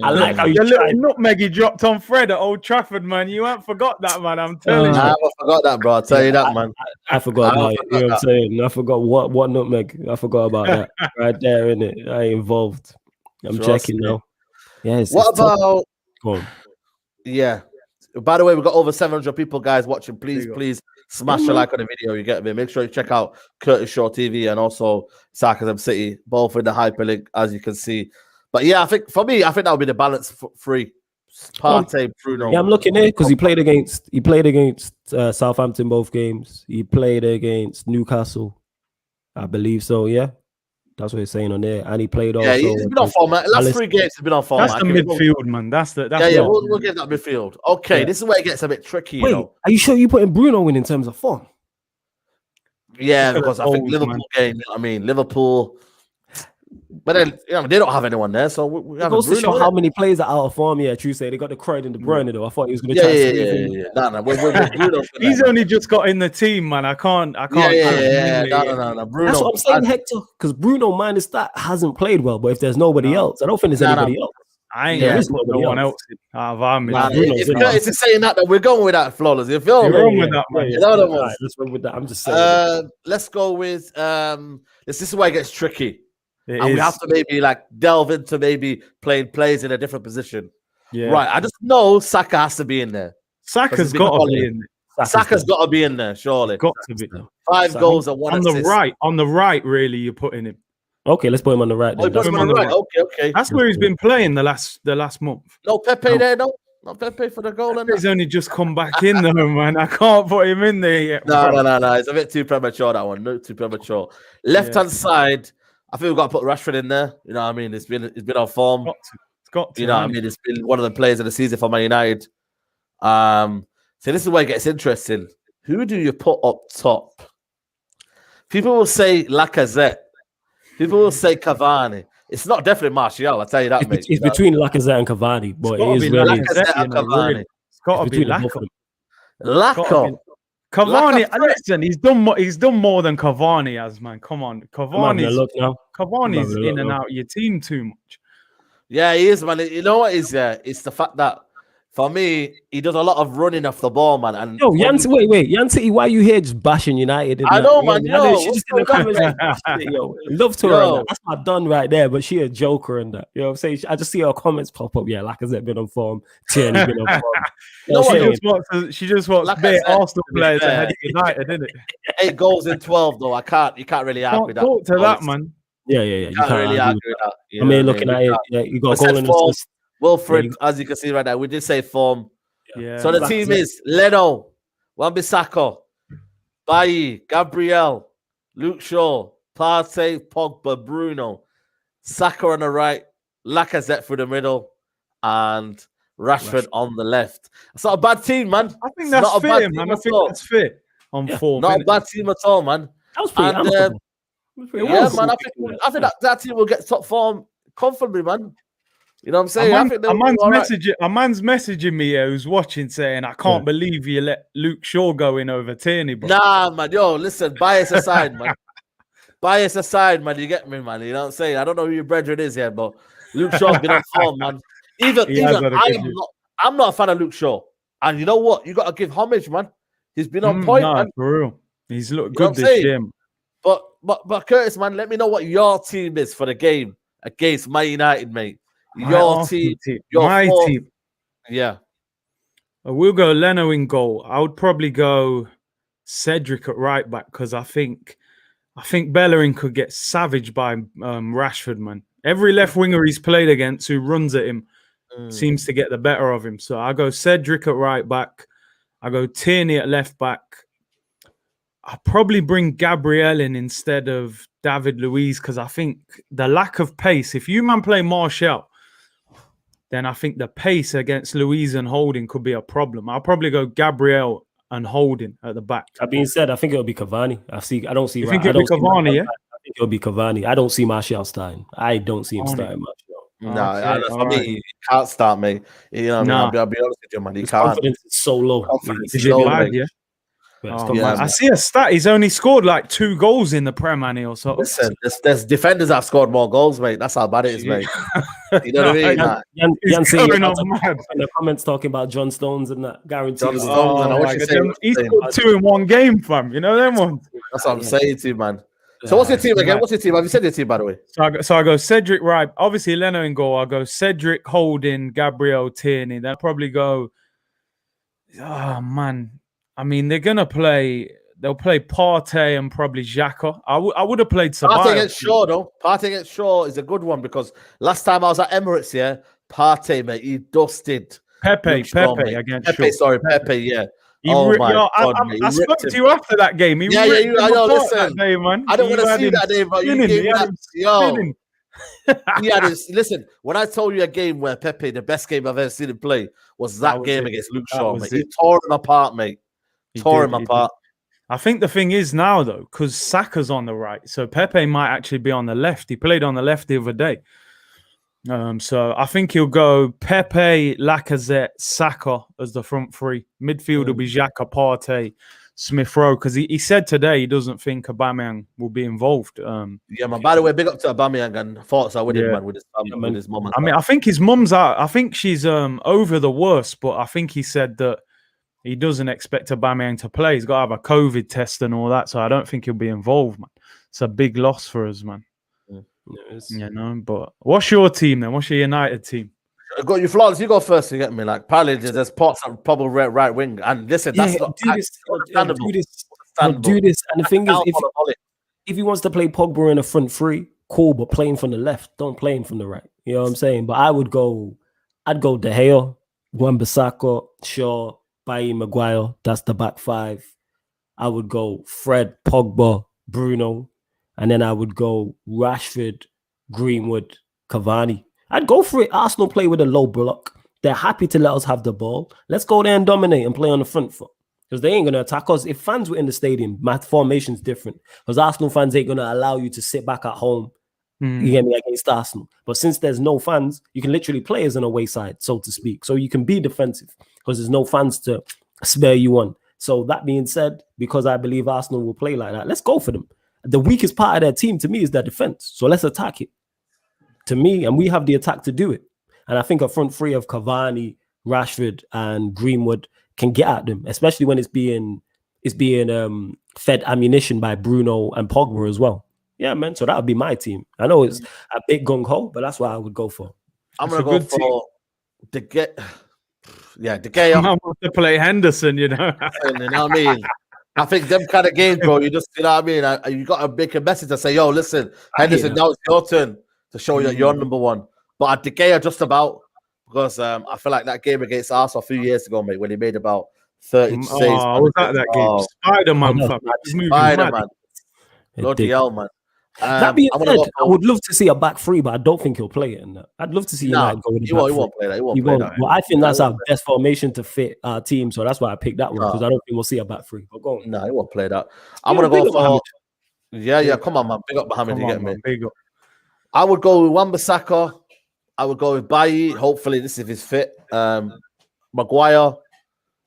I like how your little nutmeg he dropped on Fred at Old Trafford, man. You haven't forgot that, man. I'm telling you. I haven't forgot that, bro. I'll tell you that, man. I forgot about it. You know what I'm saying? I forgot what nutmeg. I forgot about that right there, innit? I ain't involved. I'm checking now. Yeah. What about? Yeah. By the way, we've got over 700 people, guys, watching. Please smash a like on the video. You get me. Make sure you check out Curtis Shaw TV and also Sarcasm City, both in the hyperlink, as you can see. But yeah, I think that would be the balance free. Partey, Bruno. Yeah, I'm looking there because he played against Southampton both games. He played against Newcastle, I believe so. Yeah. That's what he's saying on there. And he played also. Yeah, he's been on format. Last 3 games he's been on format. That's the midfield, man. We'll give that midfield. Okay, this is where it gets a bit tricky. Wait, are you sure you're putting Bruno in terms of form? Yeah, because I think Liverpool game, you know what I mean? Liverpool. But then, they don't have anyone there, so we have Bruno. To show how many players are out of form. Yeah, true. Say they got the Croydon and De Bruyne though. I thought he was going to try. No. Bruno. He's only just got in the team, man. I can't. No. Bruno. That's what I'm saying, Hector. Because Bruno, minus that, hasn't played well. But if there's nobody else, I don't think there's anybody else. I ain't no one else. It's saying that we're going with that flawless. You feel me? Let's run with that. I'm just saying. Let's go with this is where it gets tricky. We have to maybe delve into maybe playing plays in a different position. Yeah. Right. I just know Saka has to be in there. Saka's got to be in there. Saka's got to be in there, surely. Got to be. 5 goals and 1 assist. On the right, really, you're putting him. Okay, let's put him on the right. Okay. That's where he's been playing the last month. No Pepe there, no? Not Pepe for the goal. He's only just come back in though, man. I can't put him in there yet. No. It's a bit too premature, that one. No, too premature. Left-hand side, I think we've got to put Rashford in there. You know what I mean? It's been on form. It's got to. You know what I mean? It's been one of the players of the season for Man United. So this is where it gets interesting. Who do you put up top? People will say Lacazette. People will say Cavani. It's not definitely Martial, I'll tell you that, mate. It's between Lacazette and Cavani, but it is really Lacazette and Cavani. It's got to be Lacazette. Cavani, listen, he's done more than Cavani has, man. Come on. Cavani's in and out of your team too much. Yeah, he is, man. You know what is it's the fact that for me, he does a lot of running off the ball, man. And wait, Yanti, why are you here just bashing United? I know, man. She's just in the comments. Love to her. That's not done right there, but she a joker and that. You know what I'm saying? I just see her comments pop up. Yeah, Lacazette been on form. Tierney's been on form. She just wants big Arsenal players ahead of United, isn't it? 8 goals in 12, though. You can't really argue with that. Talk to that, man. Yeah. You can't really argue with that. I mean, looking at it, you got a goal in assist. Wilfred, as you can see right now, we did say form. Yeah. So the team is Leno, Wan-Bissaka, Bailly, Gabriel, Luke Shaw, Partey, Pogba, Bruno, Saka on the right, Lacazette through the middle, and Rashford on the left. It's not a bad team, man. I think that's fair, man. I think that's fair on form. Not a bad team at all, man. That was pretty man. I think that team will get top form comfortably, man. You know what I'm saying? I think a man's messaging me here who's watching saying, I can't believe you let Luke Shaw go in over Tierney, bro. Nah, man. Yo, listen, bias aside, man. Bias aside, man. You get me, man. You know what I'm saying? I don't know who your brethren is here, but Luke Shaw's been on form, man. Even I'm not a fan of Luke Shaw. And you know what? You got to give homage, man. He's been on point, man. For real. He's looked good this year. But Curtis, man, let me know what your team is for the game against Man United, mate. Your team. Yeah. We'll go Leno in goal. I would probably go Cedric at right back because I think Bellerin could get savaged by Rashford, man. Every left winger he's played against who runs at him seems to get the better of him. So I go Cedric at right back. I go Tierney at left back. I'll probably bring Gabriel in instead of David Luiz because I think the lack of pace, if you man play Martial, then I think the pace against Luiz and Holding could be a problem. I'll probably go Gabriel and Holding at the back. That being said, I think it'll be Cavani. I don't see. You think it'll be Cavani? Yeah, I think it'll be Cavani. I don't see Martial starting. I don't see him starting Martial. No, for me, he can't start me. You know what I mean? I'll be honest with you, man. He can't. Confidence is so low. Is it bad, yeah? I see a stat. He's only scored like 2 goals in the Prem, or so. Listen, there's defenders that have scored more goals, mate. That's how bad it is, mate. You know what I mean? Jan saying in the comments talking about John Stones and that guaranteed. John Stones and what you saying? He scored 2 in 1 game, fam. You know them ones. That's what I'm saying to you, man. So what's your team again? What's your team? Have you said your team, by the way? So I go Cedric right. Obviously, Leno in goal. I go Cedric, Holding, Gabriel, Tierney. Then I'll probably go. Oh man, I mean they're gonna play. They'll play Partey and probably Xhaka. I would have played Ceballos. Partey against Shaw, though. Partey against Shaw is a good one because last time I was at Emirates, Partey, mate, he dusted Pepe against Shaw. Pepe, yeah. I spoke to you after that game. I know. Listen, day, man. I don't want to see that day, but you gave that. Listen, when I told you a game where Pepe, the best game I've ever seen him play, was that game against Luke Shaw, mate. He tore him apart, mate. Tore him apart. I think the thing is now, though, because Saka's on the right, so Pepe might actually be on the left. He played on the left the other day. So I think he'll go Pepe, Lacazette, Saka as the front three. Midfield will be Xhaka, Partey, Smith Rowe, because he said today he doesn't think Aubameyang will be involved. Yeah, man. By the way, big up to Aubameyang and thoughts are with him, man, with his mum. I mean, I think his mum's out. I think she's over the worst, but I think he said that he doesn't expect Aubameyang to play. He's got to have a COVID test and all that, so I don't think he'll be involved, man. It's a big loss for us, man. You know, but what's your team then? What's your United team? Got you, Flawless. You go first. You get me. Like, probably there's Potts at probably right wing. And listen, that's not do this. And the thing is, if he wants to play Pogba in the front three, cool. But playing from the left, don't play him from the right. You know what I'm saying? But I'd go De Gea, Wan-Bissaka, Shaw, Bailly, Maguire. That's the back five. I would go Fred, Pogba, Bruno. And then I would go Rashford, Greenwood, Cavani. I'd go for it. Arsenal play with a low block. They're happy to let us have the ball. Let's go there and dominate and play on the front foot. Because they ain't going to attack us. If fans were in the stadium, my formation's different. Because Arsenal fans ain't going to allow you to sit back at home, you get me, against Arsenal. But since there's no fans, you can literally play as an away side, so to speak. So you can be defensive because there's no fans to spare you on. So that being said, because I believe Arsenal will play like that, let's go for them. The weakest part of their team, to me, is their defense. So let's attack it. To me, and we have the attack to do it. And I think a front three of Cavani, Rashford, and Greenwood can get at them, especially when it's being fed ammunition by Bruno and Pogba as well. Yeah, man. So that would be my team. I know it's a bit gung-ho, but that's what I would go for. I'm going to go for De Gea. I'm going to play Henderson, you know. You know what I mean? I think them kind of games, bro, you just, you know what I mean? You got to make a message to say, yo, listen, Henderson, now it's your turn to show you that you're number one. But at De Gea, just about, because I feel like that game against Arsenal a few years ago, mate, when he made about 30 saves. Was that game? Spider-Man. Spider-Man. Bloody hell, man. That being said, I would love to see a back three, but I don't think he'll play it in that. I'd love to see United go with the back three. He won't play that. He won't. Well, I think that's our best formation to fit our team, so that's why I picked that one, because I don't think we'll see a back three. But go on. No, he won't play that. I'm going to go for... Yeah, come on, man. Big up Mohamed, you get me? Big up. I would go with Wan-Bissaka. I would go with Bailly. Hopefully, this is if he's fit. Maguire,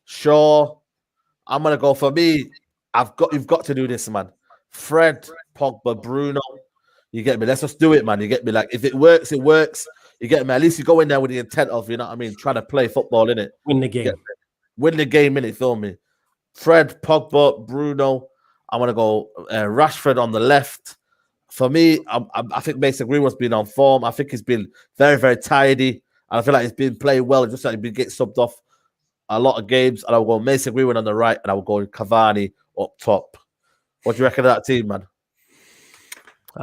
Shaw. I'm gonna go for me. You've got to do this, man. Fred, Pogba, Bruno. You get me? Let's just do it, man. You get me? Like, if it works, it works. You get me? At least you go in there with the intent of, you know what I mean, trying to play football, innit? Win the game. Win the game, innit? Feel me? Fred, Pogba, Bruno. I'm gonna go Rashford on the left. For me, I think Mason Greenwood's been on form. I think he's been very, very tidy. And I feel like he's been playing well. Just like he's been getting subbed off a lot of games. And I will go Mason Greenwood on the right, and I will go Cavani up top. What do you reckon of that team, man?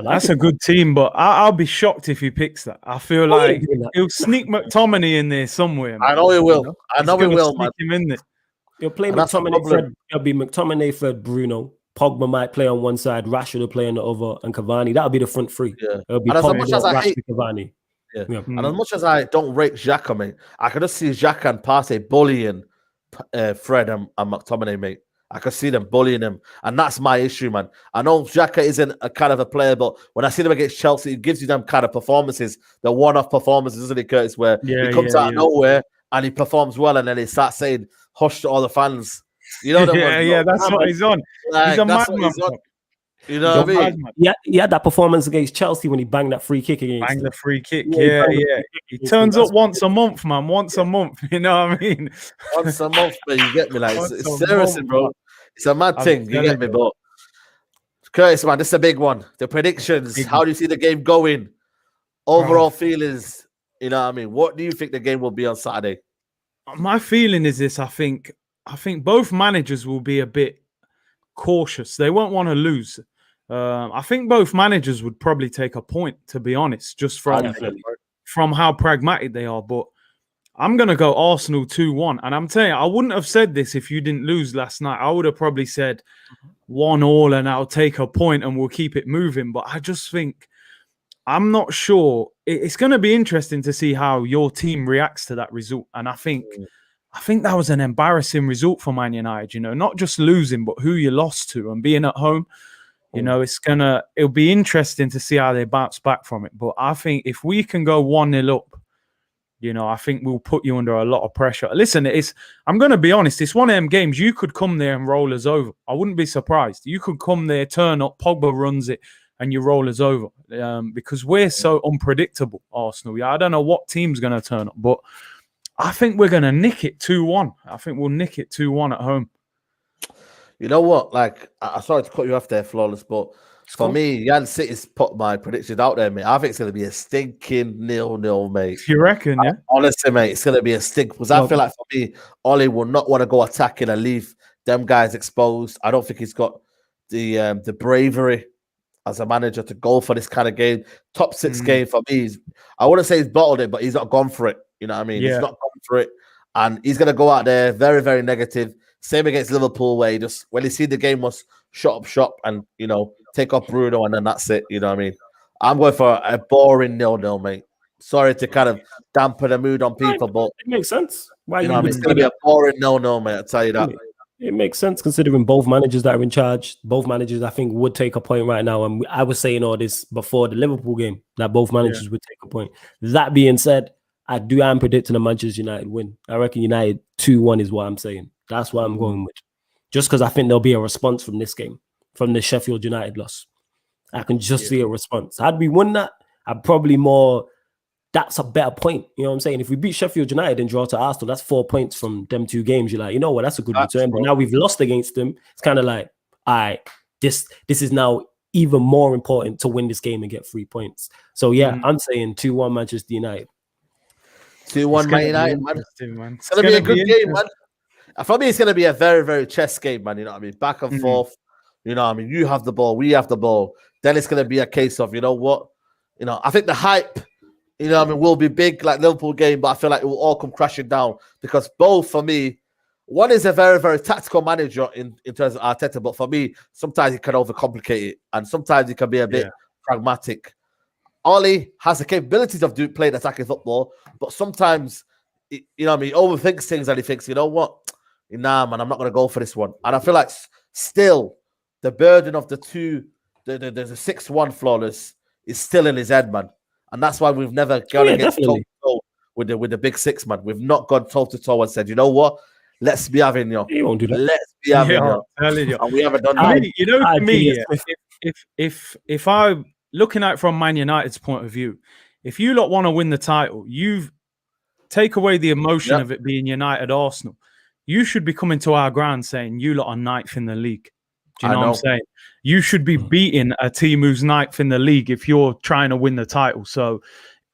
That's a good team, but I'll be shocked if he picks that. I feel like he'll sneak McTominay in there somewhere. Man. I know he will. I know he will, man. Him in there. He'll play McTominay, Fred. It'll be McTominay, Fred, Bruno. Pogba might play on one side, Rashford will play on the other, and Cavani. That'll be the front three. Yeah. It'll be and Pogba, as much as I hate Cavani. Yeah. And as much as I don't rate Xhaka, mate, I can just see Xhaka and Partey bullying Fred and McTominay, mate. I can see them bullying him, and that's my issue, man. I know Xhaka isn't a kind of a player, but when I see them against Chelsea, it gives you them kind of performances, the one-off performances, isn't it, Curtis? Where he comes out of nowhere and he performs well, and then he starts saying "hush" to all the fans. You know, that's what he's on. Like, he's a madman. You know what I mean? Yeah, he had that performance against Chelsea when he banged that free kick against. Banged the free kick, yeah. He turns up once a month, man. Once a month, you know what I mean? Once a month, but you get me, like it's serious, bro. It's a mad thing, you get me, but Curtis, man, this is a big one. The predictions. How do you see the game going? Overall feelings, you know what I mean? What do you think the game will be on Saturday? My feeling is this: I think both managers will be a bit cautious. They won't want to lose. I think both managers would probably take a point, to be honest, just from how pragmatic they are. But I'm going to go Arsenal 2-1. And I'm telling you, I wouldn't have said this if you didn't lose last night. I would have probably said 1-1 and I'll take a point and we'll keep it moving. But I just think, I'm not sure. It's going to be interesting to see how your team reacts to that result. And I think that was an embarrassing result for Man United, you know, not just losing, but who you lost to and being at home. You know, it'll be interesting to see how they bounce back from it. But I think if we can go 1-0 up, you know, I think we'll put you under a lot of pressure. Listen, I'm going to be honest, it's one of them games you could come there and roll us over. I wouldn't be surprised. You could come there, turn up, Pogba runs it, and you roll us over. Because we're so unpredictable, Arsenal. Yeah, I don't know what team's going to turn up, but I think we're going to nick it 2-1. I think we'll nick it 2-1 at home. You know what? Like, I'm sorry to cut you off there, Flawless, but for me, Man City's put my predictions out there, mate. I think it's going to be a stinking 0-0, mate. You reckon, yeah? Honestly, mate, it's going to be a stink. Because I feel like, for me, Ollie will not want to go attacking and leave them guys exposed. I don't think he's got the bravery as a manager to go for this kind of game. Top 6 game for me. I wouldn't say he's bottled it, but he's not gone for it. You know what I mean? He's not gone for it. And he's going to go out there very, very negative. Same against Liverpool, where when he see the game was shut up shop and, you know, take off Bruno and then that's it. You know what I mean? I'm going for a boring 0-0, mate. Sorry to kind of dampen the mood on people, but it makes sense. Why you know what I mean? It's going to be a boring 0-0, mate. I'll tell you that. It makes sense considering both managers that are in charge. Both managers, I think, would take a point right now. And I was saying all this before the Liverpool game, that both managers would take a point. That being said, I am predicting a Manchester United win. I reckon United 2-1 is what I'm saying. That's what I'm going with. Just because I think there'll be a response from this game, from the Sheffield United loss. I can just see a response. Had we won that, I'd probably that's a better point. You know what I'm saying? If we beat Sheffield United and draw to Arsenal, that's 4 points from them 2 games. You're like, you know what? That's a good return. But now we've lost against them. It's kind of like, all right, this is now even more important to win this game and get 3 points. So, yeah, I'm saying 2-1 Manchester United. 2-1 Man United, man. It's going to be a good game, man. For me, it's going to be a very, very chess game, man. You know what I mean? Back and forth. You know what I mean? You have the ball. We have the ball. Then it's going to be a case of, you know what? You know, I think the hype, you know what I mean, will be big like Liverpool game, but I feel like it will all come crashing down because both, for me, one is a very, very tactical manager in terms of Arteta, but for me, sometimes he can overcomplicate it and sometimes he can be a bit pragmatic. Ollie has the capabilities of playing attacking football, but sometimes, you know what I mean, he overthinks things and he thinks, you know what? Nah, man, I'm not going to go for this one. And I feel like still the burden of the 6-1 Flawless is still in his head, man. And that's why we've never gone against toe-to-toe with the big six, man. We've not gone toe-to-toe and said, you know what? Let's be having you. You won't do that. Let's be having you. And we haven't done that. You know, to me, if I'm looking at it from Man United's point of view, if you lot want to win the title, you've take away the emotion of it being United Arsenal. You should be coming to our ground saying you lot are ninth in the league. Do you know what I'm saying? You should be beating a team who's ninth in the league if you're trying to win the title. So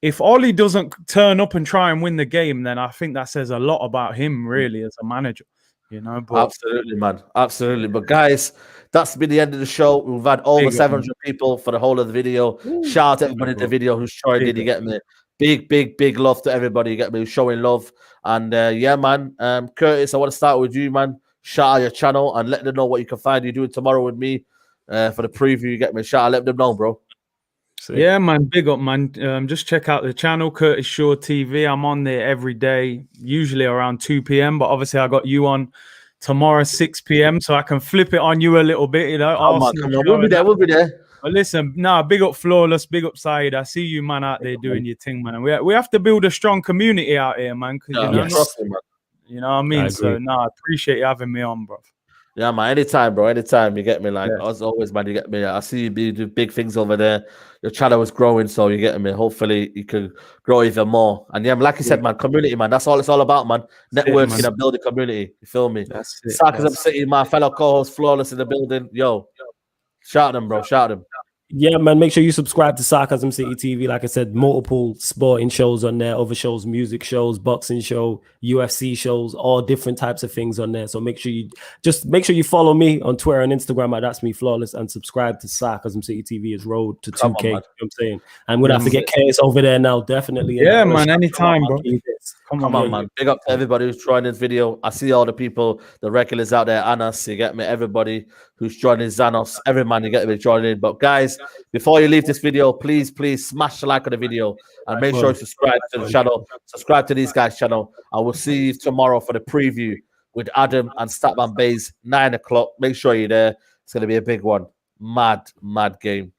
if Ollie doesn't turn up and try and win the game, then I think that says a lot about him really as a manager. You know, but absolutely, man, absolutely. But guys, that's been the end of the show. We've had over 700 people for the whole of the video. Shout out to everybody in the video who's showing it. You get me? Big love to everybody. You get me? Who's showing love. And yeah, man. Curtis, I want to start with you, man. Shout out your channel and let them know what you can find you doing tomorrow with me for the preview. You get me? Shout out, let them know, bro. Yeah, man, big up, man. Just check out the channel, Curtis Shaw TV. I'm on there every day, usually around 2 p.m. But obviously, I got you on tomorrow 6 p.m. so I can flip it on you a little bit. You know, come on. We'll be there. We'll be there. But listen, big up Flawless, big up Saeed. I see you, man, out there doing your thing, man. And we have to build a strong community out here, man. Because you know what I mean. So I appreciate you having me on, bro. Yeah, man. Anytime, bro. Anytime. You get me? Like, as always, man, you get me. I see you do big things over there. Your channel is growing, so you get me. Hopefully, you can grow even more. And yeah, like you said, man, community, man. That's all it's all about, man. Networking and building community. You feel me? That's it. Sarcasm City, my fellow co-host, Flawless in the building. Yo, shout them, bro. Shout them. Yeah, man, make sure you subscribe to Sarcasm City TV. Like I said, multiple sporting shows on there, other shows, music shows, boxing show, UFC shows, all different types of things on there. So make sure you follow me on Twitter and Instagram at That's Me Flawless and subscribe to Sarcasm City TV as road to 2K. You know what I'm saying? I'm gonna have to get KS over there now, definitely. Yeah, man, anytime, bro. Come on, man. Big up to everybody who's joined this video. I see all the people, the regulars out there, Anas, you get me, everybody who's joining Zanos, every man you get me joining. But guys, before you leave this video, please smash the like on the video and make sure you subscribe to the channel, subscribe to these guys' channel. I will see you tomorrow for the preview with Adam and Statman Bays, 9 o'clock. Make sure you're there. It's going to be a big one. Mad game.